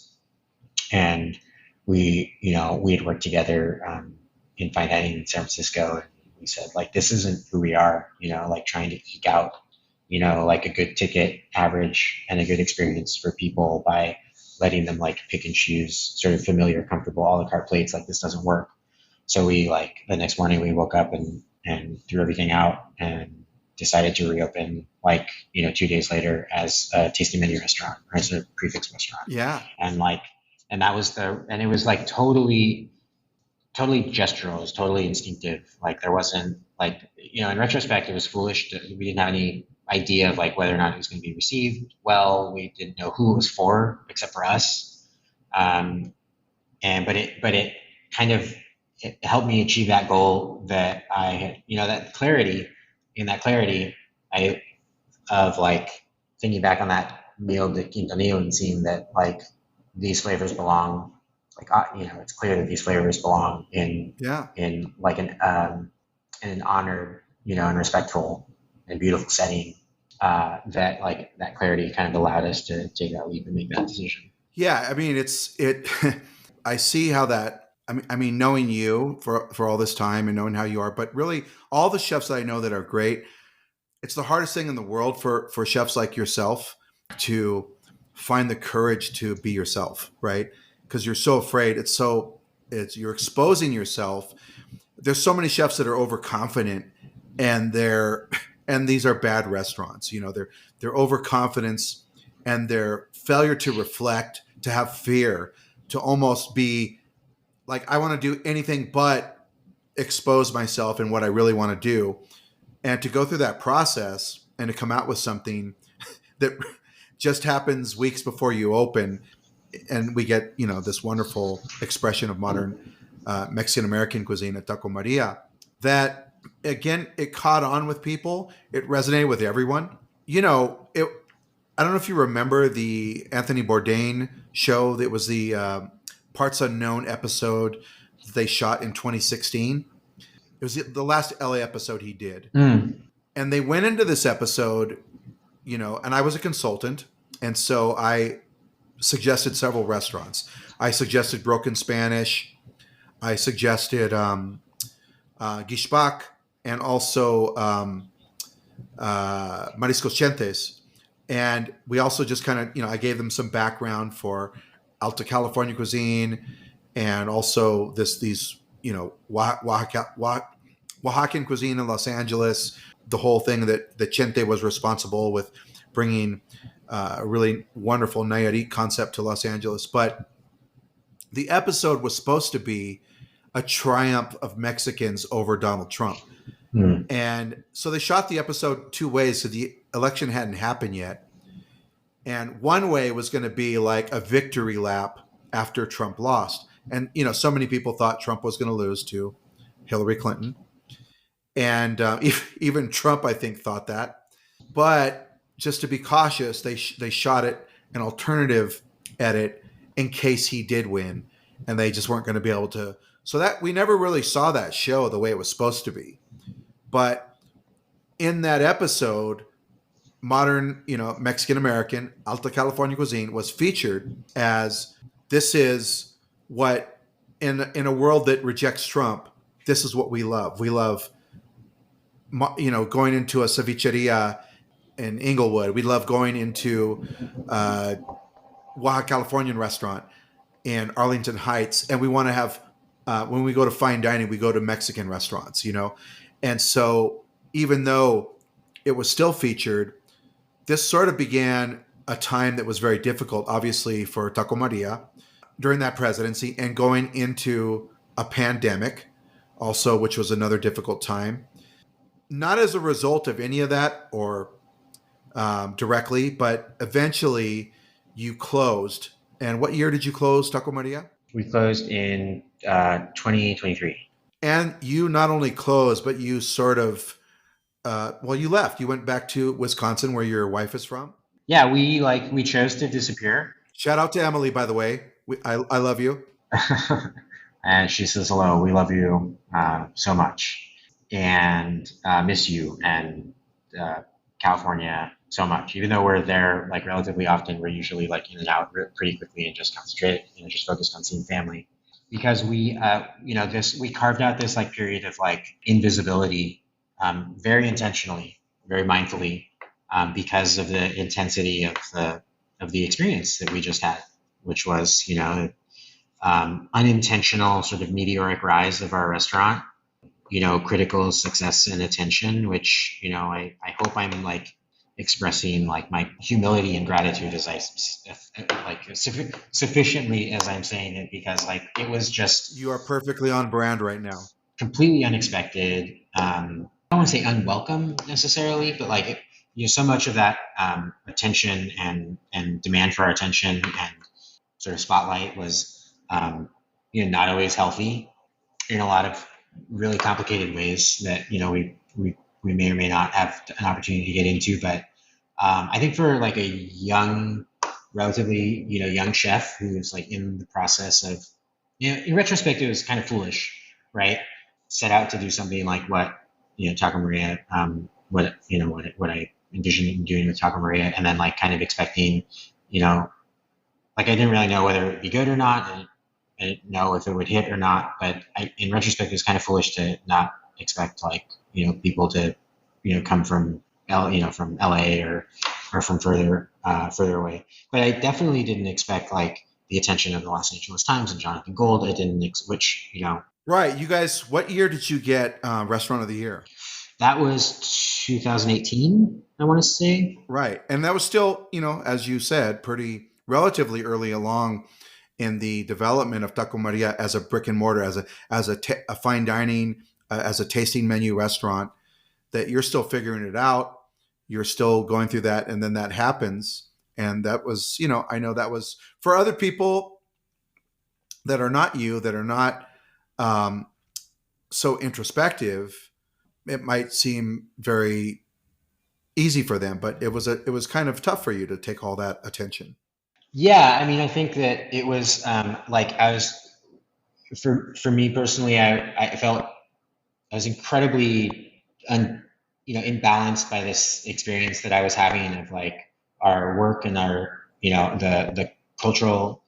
And we had worked together in fine dining in San Francisco, and we said like this isn't who we are, like trying to eke out like a good ticket average and a good experience for people by letting them like pick and choose sort of familiar, comfortable a la carte plates. Like this doesn't work. So we like the next morning we woke up and threw everything out and decided to reopen like 2 days later as a tasting menu restaurant or as a prefix restaurant. Yeah. And like and it was like totally gestural. It was totally instinctive. Like there wasn't like in retrospect it was foolish. We didn't have any idea of like whether or not it was going to be received well. We didn't know who it was for except for us. But it kind of it helped me achieve that goal that I had, that clarity. In that clarity, I of like thinking back on that meal de Quintonillo and seeing that like these flavors belong, like it's clear that these flavors belong Yeah. in like in an honored, and respectful and beautiful setting. That like that clarity kind of allowed us to take that leap and make that decision. Yeah, I mean, it. I see how that. I mean, knowing you for all this time and knowing how you are, but really, all the chefs that I know that are great, it's the hardest thing in the world for chefs like yourself to find the courage to be yourself, right? Because you're so afraid. It's you're exposing yourself. There's so many chefs that are overconfident, and and these are bad restaurants. Their overconfidence and their failure to reflect, to have fear, to almost be like I want to do anything but expose myself in what I really want to do. And to go through that process and to come out with something that just happens weeks before you open, and we get this wonderful expression of modern Mexican American cuisine at Taco Maria. That again, it caught on with people. It resonated with everyone. It. I don't know if you remember the Anthony Bourdain show. That was the Parts Unknown episode that they shot in 2016. It was the last LA episode he did, Mm. and they went into this episode, and I was a consultant, and so I suggested several restaurants. I suggested Broken Spanish. I suggested Gishbak, and also Mariscos Chentes. And we also just kind of, I gave them some background for Alta California cuisine, and also these, Oaxacan cuisine in Los Angeles. The whole thing that Chente was responsible with bringing a really wonderful Nayarit concept to Los Angeles. But the episode was supposed to be a triumph of Mexicans over Donald Trump. Mm. And so they shot the episode two ways. So the election hadn't happened yet. And one way was going to be like a victory lap after Trump lost. And, so many people thought Trump was going to lose to Hillary Clinton. And even Trump, I think, thought that. But just to be cautious, they shot it an alternative edit in case he did win. And they just weren't going to be able to. So that we never really saw that show the way it was supposed to be. But in that episode, modern, Mexican American Alta California cuisine was featured as this is what in a world that rejects Trump, this is what we love. We love, going into a cevicheria in Inglewood. We love going into Oaxaca Californian restaurant in Arlington Heights, and we want to have when we go to fine dining, we go to Mexican restaurants, And so even though it was still featured, this sort of began a time that was very difficult, obviously, for Taco Maria during that presidency, and going into a pandemic also, which was another difficult time. Not as a result of any of that or directly, but eventually you closed. And what year did you close Taco Maria? We closed in 2023. And you not only closed, but you sort of, you left. You went back to Wisconsin, where your wife is from. Yeah, we chose to disappear. Shout out to Emily, by the way. I love you. And she says hello. We love you so much, and miss you, and California so much. Even though we're there like relatively often, we're usually like in and out pretty quickly and just concentrate, just focused on seeing family. Because we carved out this like period of like invisibility, very intentionally, very mindfully, because of the intensity of the experience that we just had, which was unintentional sort of meteoric rise of our restaurant, critical success and attention, which I hope I'm like expressing like my humility and gratitude as I like sufficiently as I'm saying it, because like it was just You are perfectly on brand right now. completely unexpected. I don't want to say unwelcome necessarily, but like so much of that attention and demand for our attention and sort of spotlight was not always healthy in a lot of really complicated ways that we may or may not have an opportunity to get into. But I think for like a young, relatively young chef who's like in the process of, in retrospect, it was kind of foolish, right? Set out to do something like what Taco Maria, what I envisioned doing with Taco Maria, and then like kind of expecting, like I didn't really know whether it would be good or not, and I didn't know if it would hit or not. But in retrospect, it was kind of foolish to not expect like people to come from from LA or from further away. But I definitely didn't expect like the attention of the Los Angeles Times and Jonathan Gold. I didn't which Right. You guys, what year did you get Restaurant of the Year? That was 2018, I want to say. Right. And that was still, as you said, pretty relatively early along in the development of Taco Maria as a brick and mortar, as a fine dining, as a tasting menu restaurant that you're still figuring it out. You're still going through that, and then that happens. And that was, I know that was for other people that are not you, that are not um, so introspective. It might seem very easy for them, but it was kind of tough for you to take all that attention. Yeah, I mean, I think that it was like I was for me personally, I felt I was incredibly imbalanced by this experience that I was having of like our work and our the cultural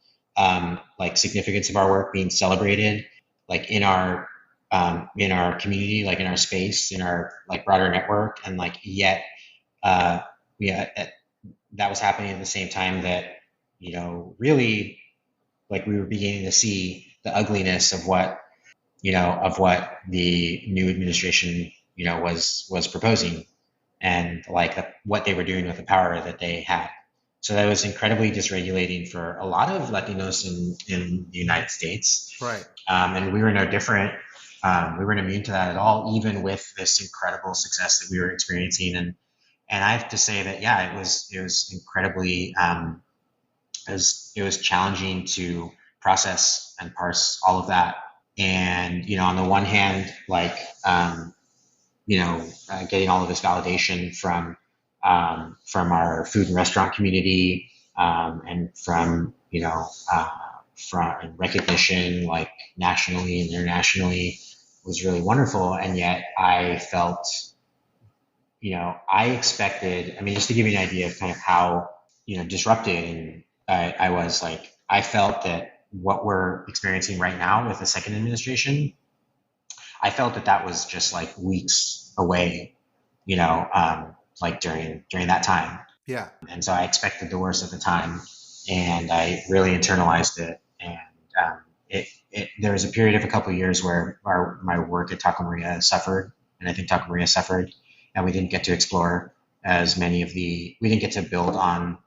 like significance of our work being celebrated like in our community, like in our space, in our like broader network, and like yet uh, yeah, that was happening at the same time that really like we were beginning to see the ugliness of what the new administration was proposing, and like what they were doing with the power that they had. So that was incredibly dysregulating for a lot of Latinos in the United States, Right. and we were no different. We weren't immune to that at all, even with this incredible success that we were experiencing. And I have to say that yeah, it was incredibly it was challenging to process and parse all of that. And on the one hand, like getting all of this validation from our food and restaurant community, and from recognition like nationally and internationally was really wonderful. And yet I felt, I expected. I mean, just to give you an idea of kind of how disrupted I was, like I felt that what we're experiencing right now with the second administration, I felt that that was just like weeks away, like during that time. Yeah. And so I expected the worst at the time, and I really internalized it. And there was a period of a couple of years where my work at Taco Maria suffered, and I think Taco Maria suffered, and we didn't get to explore we didn't get to build on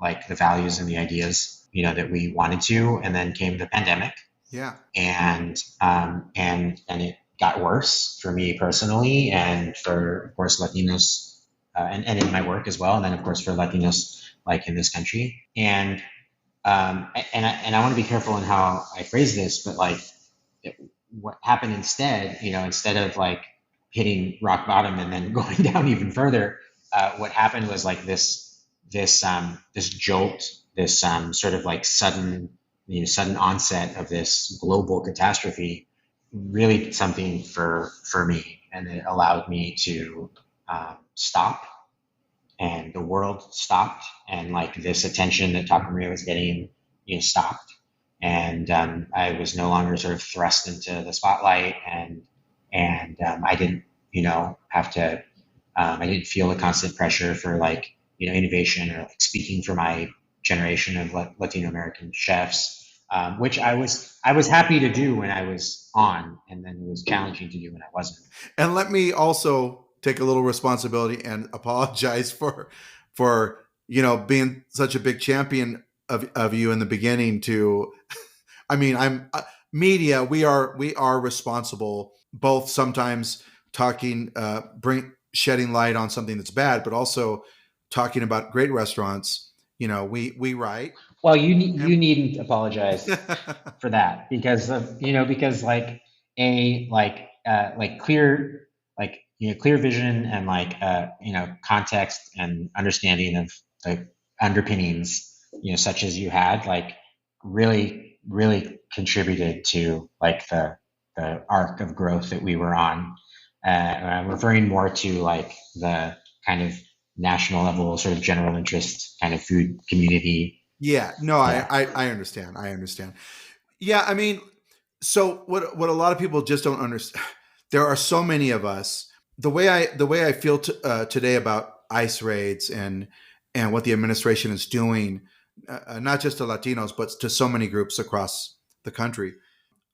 like the values and the ideas, that we wanted to. And then came the pandemic, Yeah. and it got worse for me personally, and for of course Latinos, and in my work as well, and then of course for Latinos like in this country. And I want to be careful in how I phrase this, but like what happened instead, instead of like hitting rock bottom and then going down even further, what happened was like this jolt, this sort of like sudden onset of this global catastrophe really did something for me, and it allowed me to stop, and the world stopped, and like this attention that Taco Maria was getting, stopped, and I was no longer sort of thrust into the spotlight, and I didn't have to I didn't feel the constant pressure for like innovation, or like speaking for my generation of Latino American chefs, which I was happy to do when I was on, and then it was challenging to do when I wasn't. And let me also take a little responsibility and apologize for being such a big champion of you in the beginning. To I mean, I'm media. We are responsible, both sometimes talking, bring shedding light on something that's bad, but also talking about great restaurants. We write Well, you and needn't apologize for that, because of because like clear, like clear vision, and like context and understanding of the underpinnings, such as you had, like really contributed to like the arc of growth that we were on. I'm referring more to like the kind of national level, sort of general interest kind of food community. yeah, no, Yeah. I understand. I understand. Yeah, I mean, so what a lot of people just don't understand. There are so many of us. The way I feel today about ICE raids and what the administration is doing, not just to Latinos but to so many groups across the country.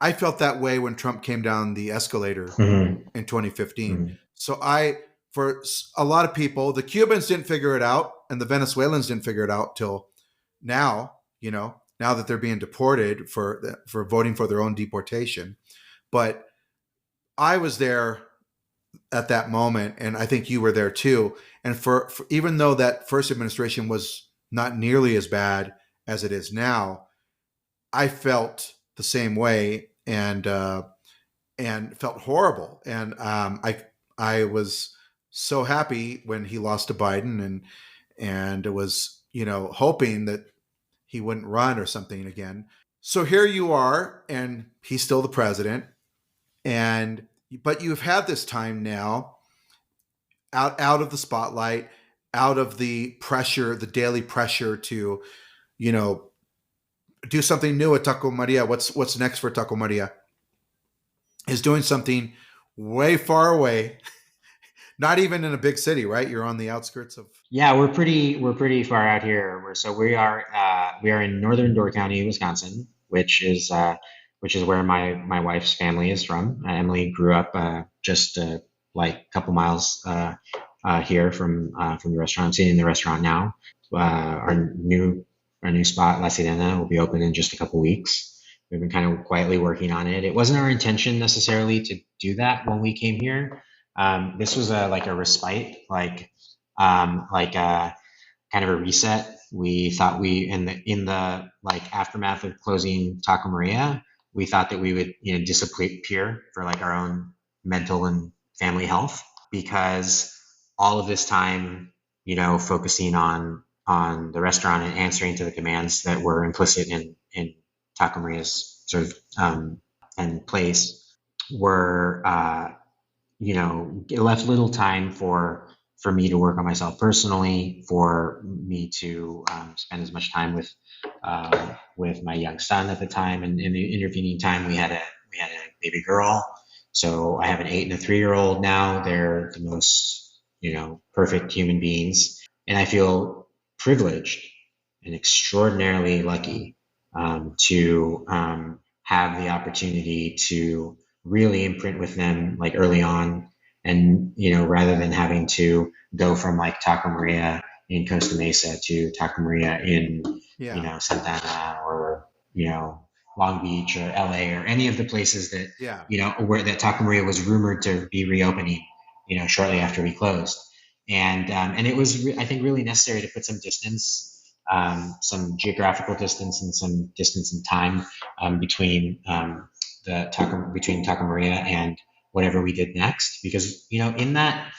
I felt that way when Trump came down the escalator Mhm. in 2015. Mhm. So for a lot of people, the Cubans didn't figure it out, and the Venezuelans didn't figure it out till now. Now that they're being deported for voting for their own deportation. But I was there at that moment, and I think you were there too. And for even though that first administration was not nearly as bad as it is now, I felt the same way, and felt horrible. And I was so happy when he lost to Biden, and it was, hoping that he wouldn't run or something again. So here you are, and he's still the president, and but you've had this time now out of the spotlight, out of the pressure, the daily pressure to, you know, do something new at Taco Maria. What's next for Taco Maria? Is doing something way far away, not even in a big city, right? You're on the outskirts of. Yeah, we're pretty far out here. We are in northern Door County, Wisconsin, which is where my wife's family is from. Emily grew up just like a couple miles here from the restaurant. I'm sitting in the restaurant now. Our new spot, La Sirena, will be open in just a couple weeks. We've been kind of quietly working on it. It wasn't our intention necessarily to do that when we came here. This was like a respite, like a kind of a reset. We thought in the like aftermath of closing Taco Maria, we thought that we would disappear for like our own mental and family health, because all of this time focusing on the restaurant and answering to the commands that were implicit in Taco Maria's sort of and place were it left little time for me to work on myself personally, for me to spend as much time with my young son at the time. And in the intervening time, we had a baby girl. So I have an 8 and a 3-year-old now. They're the most perfect human beings, and I feel privileged and extraordinarily lucky to have the opportunity to really imprint with them like early on. And rather than having to go from like Taco Maria in Costa Mesa to Taco Maria in Yeah, Santa Ana, or Long Beach or LA, or any of the places that yeah, where that Taco Maria was rumored to be reopening shortly after we closed. And it was I think really necessary to put some distance, some geographical distance and some distance in time between Taco Maria and whatever we did next, because in that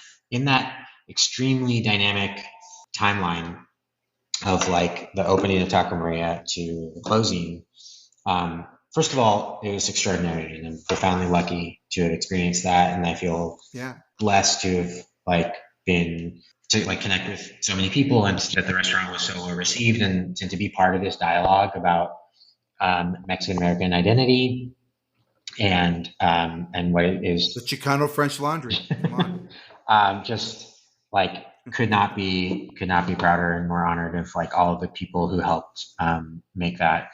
extremely dynamic timeline of like the opening of Taco Maria to the closing, first of all, it was extraordinary, and I'm profoundly lucky to have experienced that, and I feel yeah, blessed to have like been to like connect with so many people, and that the restaurant was so well received, and to be part of this dialogue about Mexican American identity, and what it the is. Chicano French Laundry. Come on. Just like could not be prouder and more honored of like all of the people who helped make that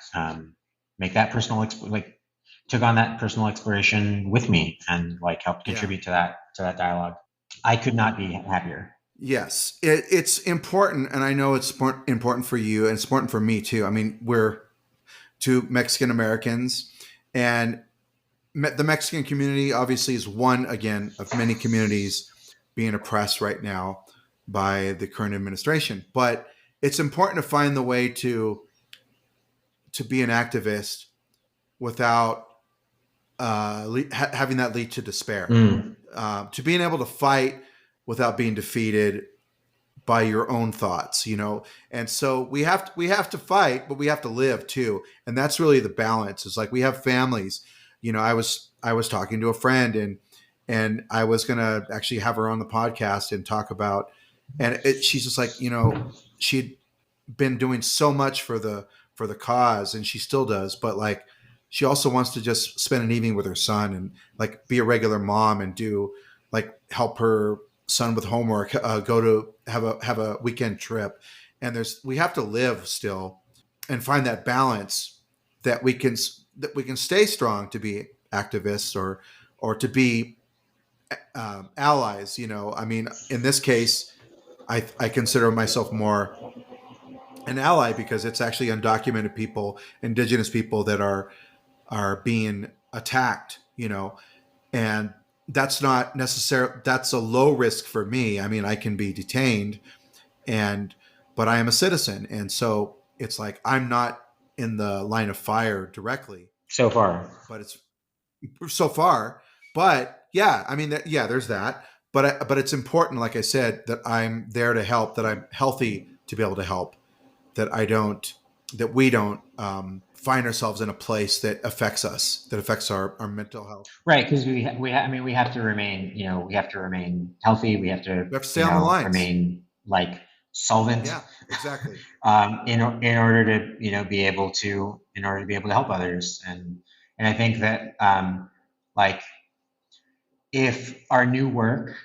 personal like took on that personal exploration with me, and like helped Yeah. contribute to that dialogue. I could not be happier. Yes, it's important, and I know it's important for you, and it's important for me too. I mean, we're two Mexican Americans, and the Mexican community obviously is one again of many communities being oppressed right now by the current administration. But it's important to find the way to be an activist without having that lead to despair. Mm. To being able to fight without being defeated by your own thoughts, and so we have to fight, but we have to live too, and that's really the balance. Is like we have families. I was talking to a friend, and I was gonna actually have her on the podcast and talk about, and she's just like, she'd been doing so much for the cause, and she still does, but like she also wants to just spend an evening with her son and like be a regular mom and do like help her son with homework, go to have a weekend trip, and we have to live still and find that balance that we can stay strong to be activists or to be allies. I mean, in this case, I consider myself more an ally because it's actually undocumented people, indigenous people that are being attacked, and that's not necessarily, that's a low risk for me. I mean, I can be detained, and but I am a citizen, and so it's like I'm not in the line of fire directly, So far. but it's so far. But yeah, I mean, yeah, there's that. But it's important, like I said, that I'm there to help, that I'm healthy to be able to help, that I don't, that we don't find ourselves in a place that affects us, that affects our mental health. Right, because I mean, we have to remain, we have to remain healthy. We have to, We have to stay on the lines. remain like solvent, Yeah, exactly. in order to, in order to be able to help others. And I think that, like, if our new work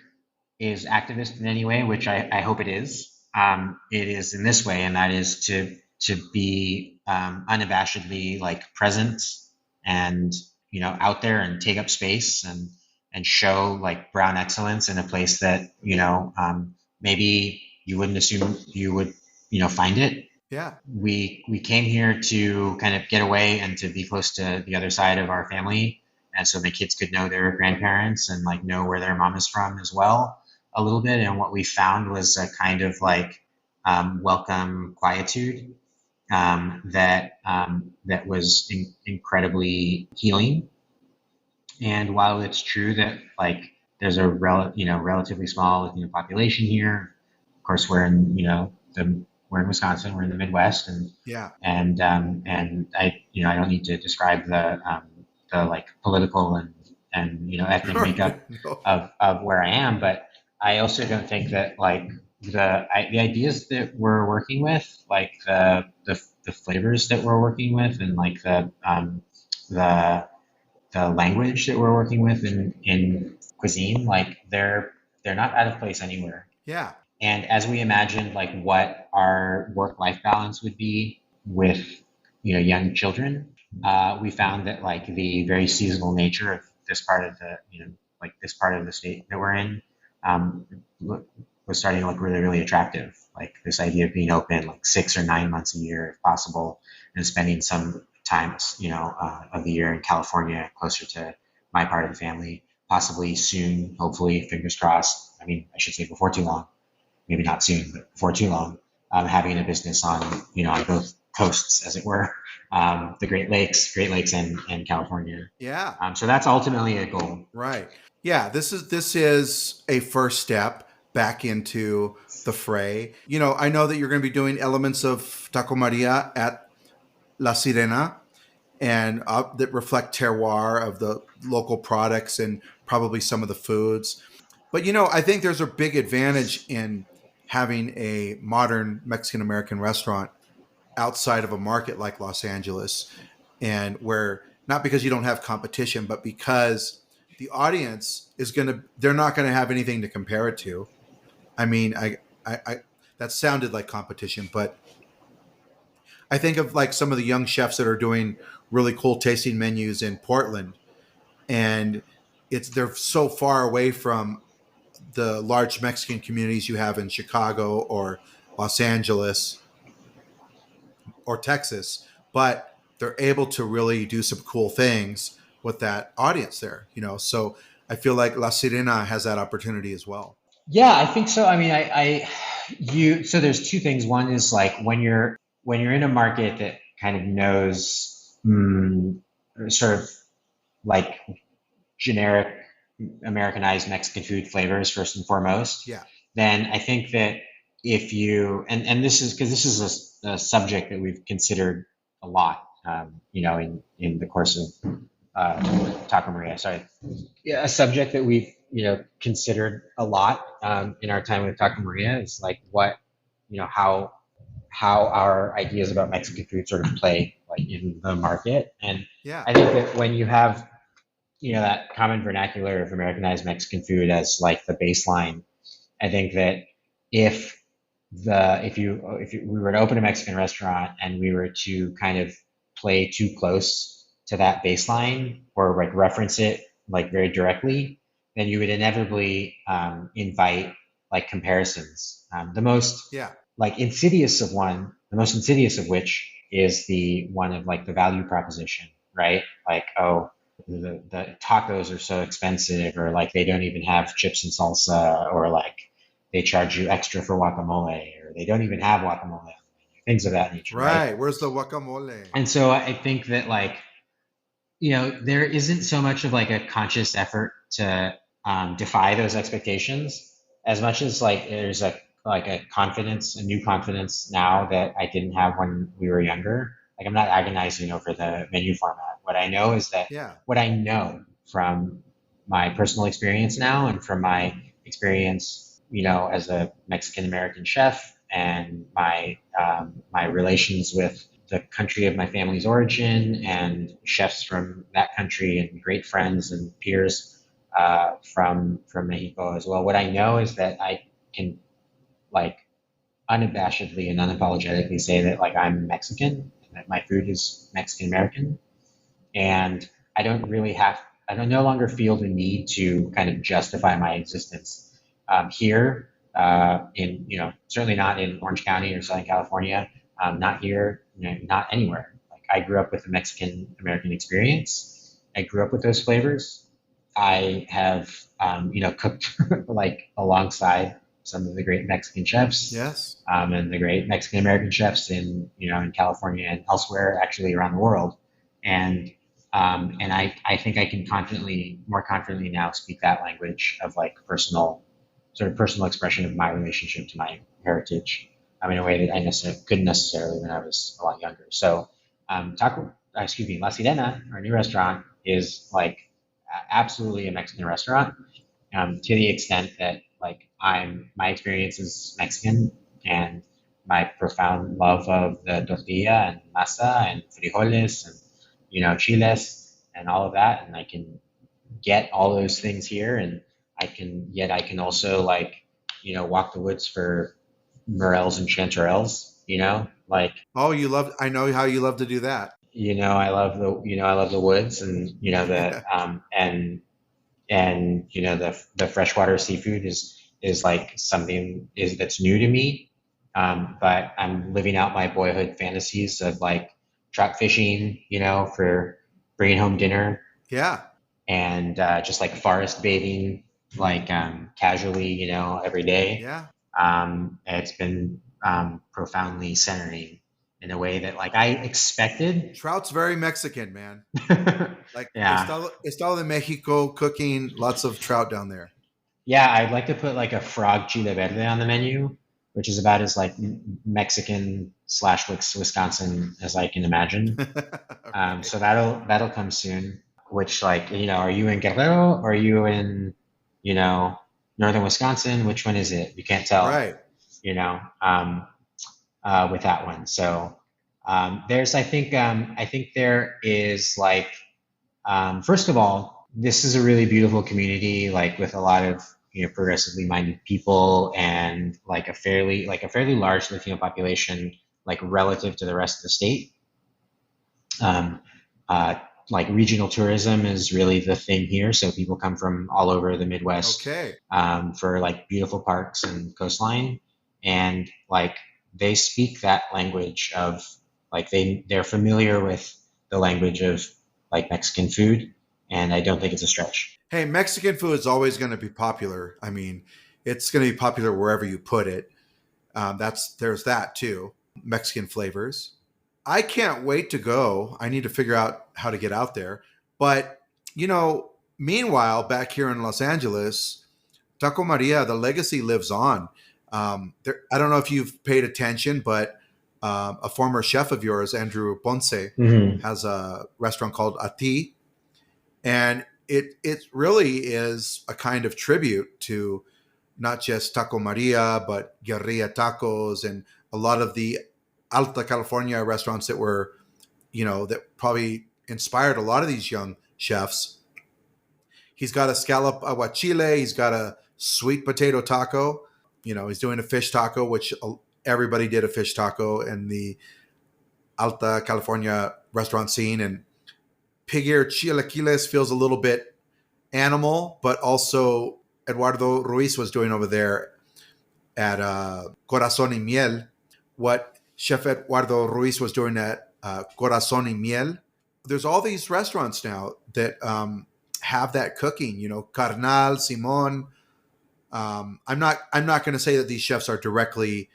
is activist in any way, which I hope it is in this way, and that is to be unabashedly like present and out there and take up space and show like brown excellence in a place that maybe you wouldn't assume you would find it. Yeah, We came here to kind of get away and to be close to the other side of our family, and so the kids could know their grandparents and like know where their mom is from as well a little bit. And what we found was a kind of like welcome quietude that was incredibly healing. And while it's true that like there's a relatively small population here, of course we're in Wisconsin, we're in the Midwest, yeah. and I don't need to describe the like political and ethnic makeup No. of where I am, but I also don't think that like the ideas that we're working with, like the flavors that we're working with, and like the the language that we're working with in cuisine, like they're not out of place anywhere. Yeah, And as we imagined, like what our work-life balance would be with young children, we found that like the very seasonal nature of this part of the like this part of the state that we're in um, was starting to look really really attractive. Like this idea of being open like 6 or 9 months a year if possible, and spending some times of the year in California closer to my part of the family. Possibly soon, hopefully, fingers crossed. I mean, I should say before too long, maybe not soon, but before too long, having a business on on both coasts, as it were, the Great Lakes, and California. yeah. So that's ultimately a goal. Right. Yeah, this is a first step back into the fray. I know that you're going to be doing elements of Taco Maria at La Sirena, and that reflect terroir of the local products and probably some of the foods. But I think there's a big advantage in having a modern Mexican American restaurant outside of a market like Los Angeles, and where, not because you don't have competition, but because the audience is going to, they're not going to have anything to compare it to. I mean, I that sounded like competition, but I think of like some of the young chefs that are doing really cool tasting menus in Portland, and they're so far away from the large Mexican communities you have in Chicago or Los Angeles or Texas, but they're able to really do some cool things with that audience there. So I feel like La Sirena has that opportunity as well. Yeah, I think so. I mean, so there's two things. One is like when you're in a market that kind of knows sort of like generic Americanized Mexican food flavors first and foremost, Yeah, then I think that if you and this is because this is a subject that we've considered a lot, in the course of Taco Maria. Sorry, yeah, a subject that we've considered a lot in our time with Taco Maria is like what how our ideas about Mexican food sort of play like in the market. And yeah, I think that when you have that common vernacular of Americanized Mexican food as like the baseline, I think that if we were to open a Mexican restaurant and we were to kind of play too close to that baseline or like reference it like very directly, then you would inevitably invite like comparisons. The most yeah, the most insidious of which is the one of like the value proposition, right? Like, oh, the tacos are so expensive, or like they don't even have chips and salsa, or like they charge you extra for guacamole, or they don't even have guacamole, things of that nature, right? Right. Where's the guacamole? And so I think that like, there isn't so much of like a conscious effort to defy those expectations as much as like there's a confidence, a new confidence now that I didn't have when we were younger. Like I'm not agonizing over the menu format. What I know is that Yeah. what I know from my personal experience now and from my experience, as a Mexican American chef, and my relations with the country of my family's origin and chefs from that country and great friends and peers from Mexico as well. What I know is that I can like unabashedly and unapologetically say that like I'm Mexican and that my food is Mexican American, and I don't no longer feel the need to kind of justify my existence here in, certainly not in Orange County or Southern California, not here, not anywhere. Like I grew up with a Mexican American experience. I grew up with those flavors. I have, cooked like alongside some of the great Mexican chefs Yes. and the great Mexican American chefs in California and elsewhere, actually around the world. And I think I can more confidently now speak that language of like personal expression of my relationship to my heritage, in a way that couldn't necessarily when I was a lot younger. So, La Sirena, our new restaurant, is like absolutely a Mexican restaurant, to the extent that like my experience is Mexican, and my profound love of the tortilla and masa and frijoles and chiles and all of that, and I can get all those things here, and I can also like walk the woods for morels and chanterelles, like Oh, I know how you love to do that. I love the woods, and the the freshwater seafood is like something is that's new to me. But I'm living out my boyhood fantasies of like trout fishing, for bringing home dinner, Yeah. and just like forest bathing, like casually, every day. Yeah. It's been profoundly centering in a way that like I expected. Trout's very Mexican, man. Like Yeah. Estado de Mexico cooking lots of trout down there. Yeah, I'd like to put like a frog chile verde on the menu, which is about as like Mexican slash Wisconsin as I can imagine. Okay. So that'll come soon. Which like are you in Guerrero or are you in you know northern Wisconsin? Which one is it? You can't tell. Right. You know, with that one. So I think there is like first of all, this is a really beautiful community, like with a lot of progressively minded people, and like a fairly large Latino population, like relative to the rest of the state. Um, uh, like regional tourism is really the thing here, so people come from all over the Midwest Okay. for like beautiful parks and coastline, and like they speak that language of like they're familiar with the language of like Mexican food, and I don't think it's a stretch. Hey, Mexican food is always going to be popular. I mean, it's going to be popular wherever you put it. There's that too. Mexican flavors. I can't wait to go. I need to figure out how to get out there. But meanwhile, back here in Los Angeles, Taco Maria, the legacy lives on. I don't know if you've paid attention, but a former chef of yours, Andrew Ponce, Hmm. has a restaurant called Ati, and it really is a kind of tribute to not just Taco Maria, but Guerrilla Tacos and a lot of the Alta California restaurants that probably inspired a lot of these young chefs. He's got a scallop aguachile. He's got a sweet potato taco. He's doing a fish taco, which everybody did a fish taco in the Alta California restaurant scene. And pig ear chilaquiles feels a little bit animal, but also Eduardo Ruiz was doing over there at Corazon y Miel. What Chef Eduardo Ruiz was doing at Corazon y Miel there's all these restaurants now that have that cooking. You know, Carnal, Simon. I'm not going to say that these chefs are directly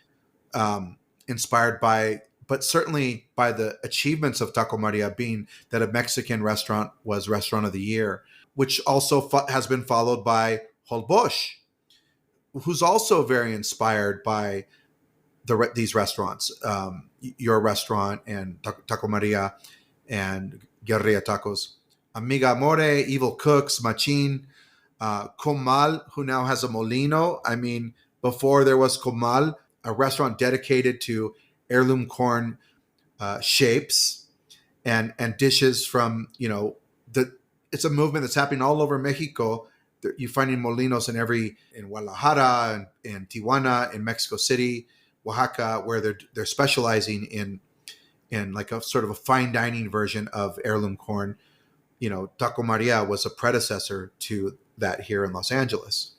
um, inspired by, but certainly by the achievements of Taco Maria, being that a Mexican restaurant was Restaurant of the Year, which also has been followed by Holbosch, who's also very inspired by these restaurants, your restaurant and Taco Maria and Guerrilla Tacos. Amiga More, Evil Cooks, Machin, Comal, who now has a Molino. I mean, before there was Comal, a restaurant dedicated to heirloom corn shapes and dishes from, you know, the it's a movement that's happening all over Mexico. You're finding molinos in Guadalajara and Tijuana, in Mexico City, Oaxaca, where they're specializing in like a sort of a fine dining version of heirloom corn. You know, Taco Maria was a predecessor to that here in Los Angeles,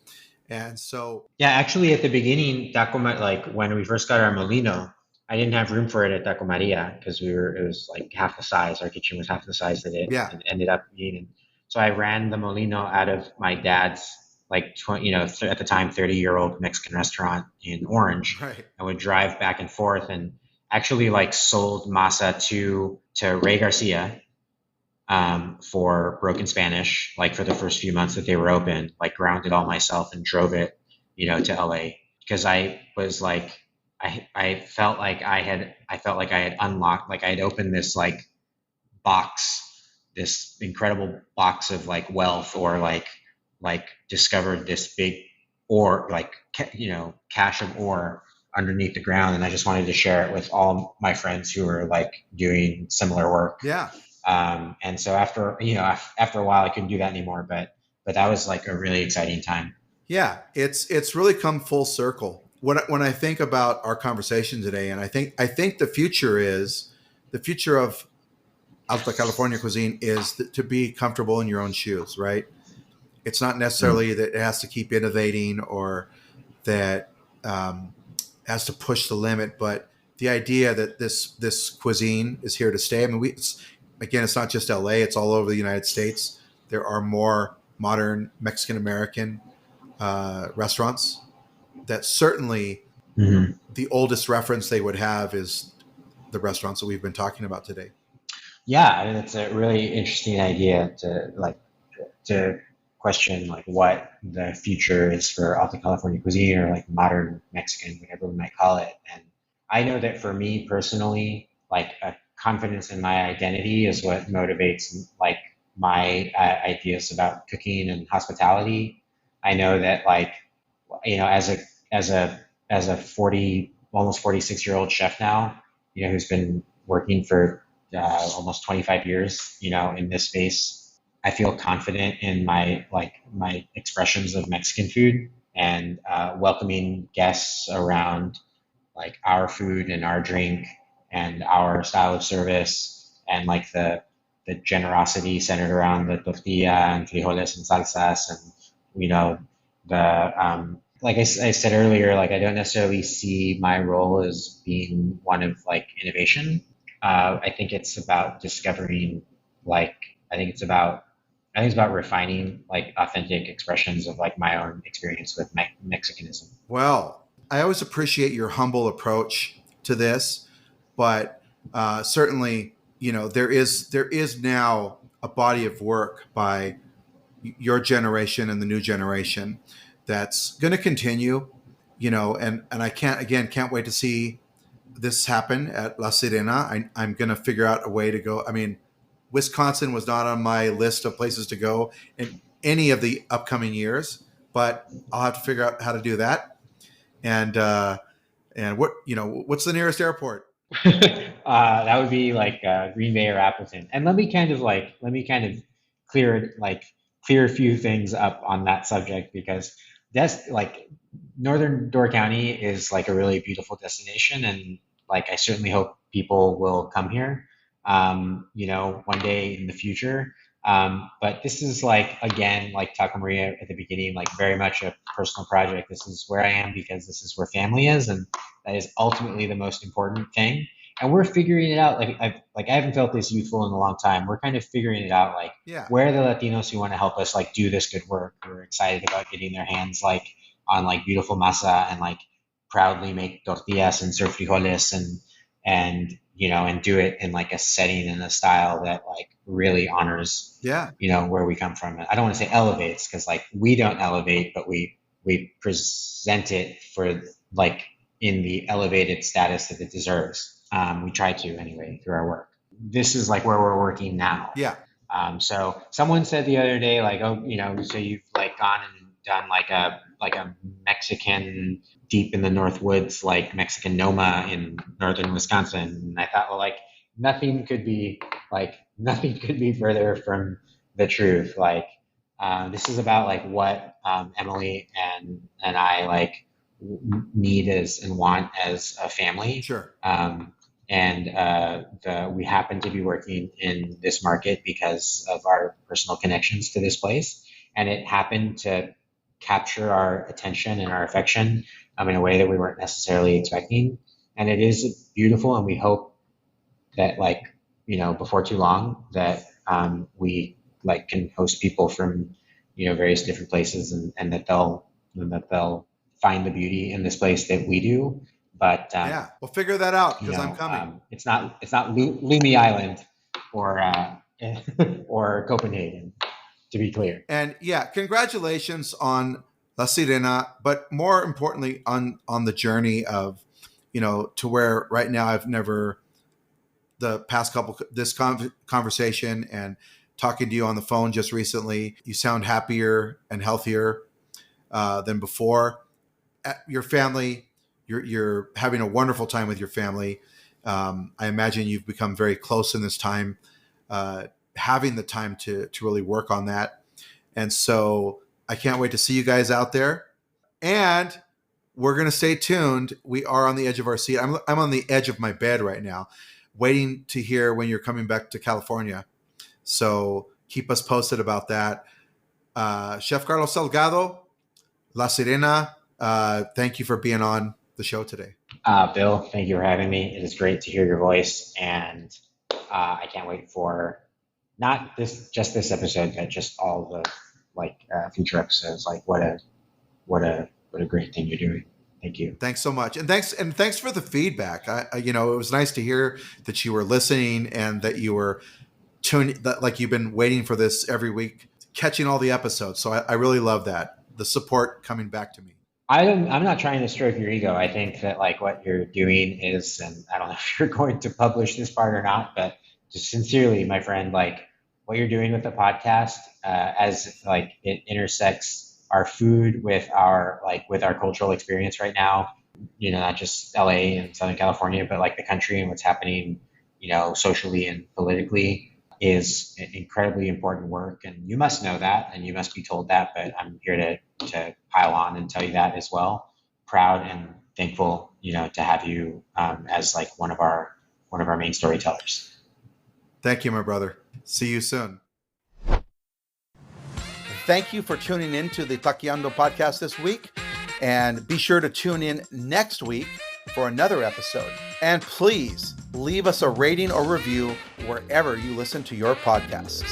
and so Yeah, actually, at the beginning, like when we first got our Molino, I didn't have room for it at Taco Maria because it was like half the size. Our kitchen was half the size that yeah, it ended up being. And so I ran the Molino out of my dad's, like, at the time, 30-year-old Mexican restaurant in Orange. right, I would drive back and forth and actually like sold masa to Ray Garcia, for Broken Spanish, like for the first few months that they were open, like ground it all myself and drove it, to LA because I was like, I felt like I had unlocked, like I had opened this like box, this incredible box of like wealth, or like discovered this big ore, like, cache of ore underneath the ground, and I just wanted to share it with all my friends who were like doing similar work. yeah, And so after a while, I couldn't do that anymore. But that was like a really exciting time. yeah. It's really come full circle. When I think about our conversation today, and I think the future of Alta California cuisine is to be comfortable in your own shoes, right? It's not Mm. necessarily that it has to keep innovating or that has to push the limit, but the idea that this cuisine is here to stay. I mean, again, it's not just LA; it's all over the United States. There are more modern Mexican American restaurants that certainly Mhm. the oldest reference they would have is the restaurants that we've been talking about today. Yeah, I mean, it's a really interesting idea to question like what the future is for Alta California cuisine, or like modern Mexican, whatever we might call it. And I know that for me personally, like a confidence in my identity is what motivates like my ideas about cooking and hospitality. I know that, like, as as a a 40, almost 46-year-old chef now, who's been working for almost 25 years, in this space, I feel confident in my expressions of Mexican food, and welcoming guests around like our food and our drink and our style of service, and like the generosity centered around the tortilla and frijoles and salsas, and you know like I said earlier, like I don't necessarily see my role as being one of like innovation. I think it's about discovering, like, I think it's about I think it's about refining like authentic expressions of like my own experience with Mexicanism. Well, I always appreciate your humble approach to this, but certainly, you know, there is now a body of work by your generation and the new generation that's going to continue. You know, and I can't wait to see this happen at La Sirena. I'm going to figure out a way to go. I mean, Wisconsin was not on my list of places to go in any of the upcoming years, but I'll have to figure out how to do that. And what what's the nearest airport? That would be like Green Bay or Appleton. And let me kind of clear a few things up on that subject, because that's like Northern Door County is like a really beautiful destination, and like I certainly hope people will come here, one day in the future. But this is, like, again, like Taco Maria at the beginning, like very much a personal project. This is where I am because this is where family is, and that is ultimately the most important thing. and we're figuring it out. I haven't felt this youthful in a long time. We're kind of figuring it out. Like, Yeah. where are the Latinos who want to help us like do this good work? We're excited about getting their hands like on like beautiful masa and like proudly make tortillas and serve frijoles and and do it in like a setting and a style that like really honors Yeah. where we come from. I don't want to say elevates because like we don't elevate, but we present it for like in the elevated status that it deserves. We try to anyway through our work. This is like where we're working now. Yeah. So someone said the other day, like, oh, so you've like gone and done like a Mexican deep in the North Woods, like Mexican Noma in northern Wisconsin. And I thought, well, like nothing could be further from the truth. Like this is about like what Emily and I like need as and want as a family. Sure. We happen to be working in this market because of our personal connections to this place, and it happened to capture our attention and our affection in a way that we weren't necessarily expecting. And it is beautiful, and we hope that like before too long that we like can host people from various different places, and that they'll find the beauty in this place that we do. But yeah, we'll figure that out because I'm coming. It's not Lumi Island or or Copenhagen, to be clear. And yeah, congratulations on La Sirena, but more importantly on the journey of to where right now I've never the past couple this conversation and talking to you on the phone just recently. You sound happier and healthier than before. Your family. You're having a wonderful time with your family. I imagine you've become very close in this time, having the time to really work on that. And so I can't wait to see you guys out there. And we're going to stay tuned. We are on the edge of our seat. I'm on the edge of my bed right now, waiting to hear when you're coming back to California. So keep us posted about that. Chef Carlos Salgado, La Sirena, thank you for being on the show today. Bill, thank you for having me. It is great to hear your voice, and I can't wait for not just this episode, but just all the future episodes. Like what a great thing you're doing. Thank you. Thanks so much, and thanks for the feedback. It was nice to hear that you were listening and that you were tuning, that like you've been waiting for this every week, catching all the episodes. So I really love that, the support coming back to me. I'm not trying to stroke your ego. I think that like what you're doing is, and I don't know if you're going to publish this part or not, but just sincerely, my friend, like what you're doing with the podcast, as like it intersects our food with our cultural experience right now, not just LA and Southern California, but like the country and what's happening, socially and politically, is incredibly important work, and you must know that, and you must be told that. But I'm here to pile on and tell you that as well. Proud and thankful, to have you as like one of our main storytellers. Thank you, my brother. See you soon. Thank you for tuning in to the Taqueando podcast this week, and be sure to tune in next week for another episode. And please leave us a rating or review wherever you listen to your podcasts.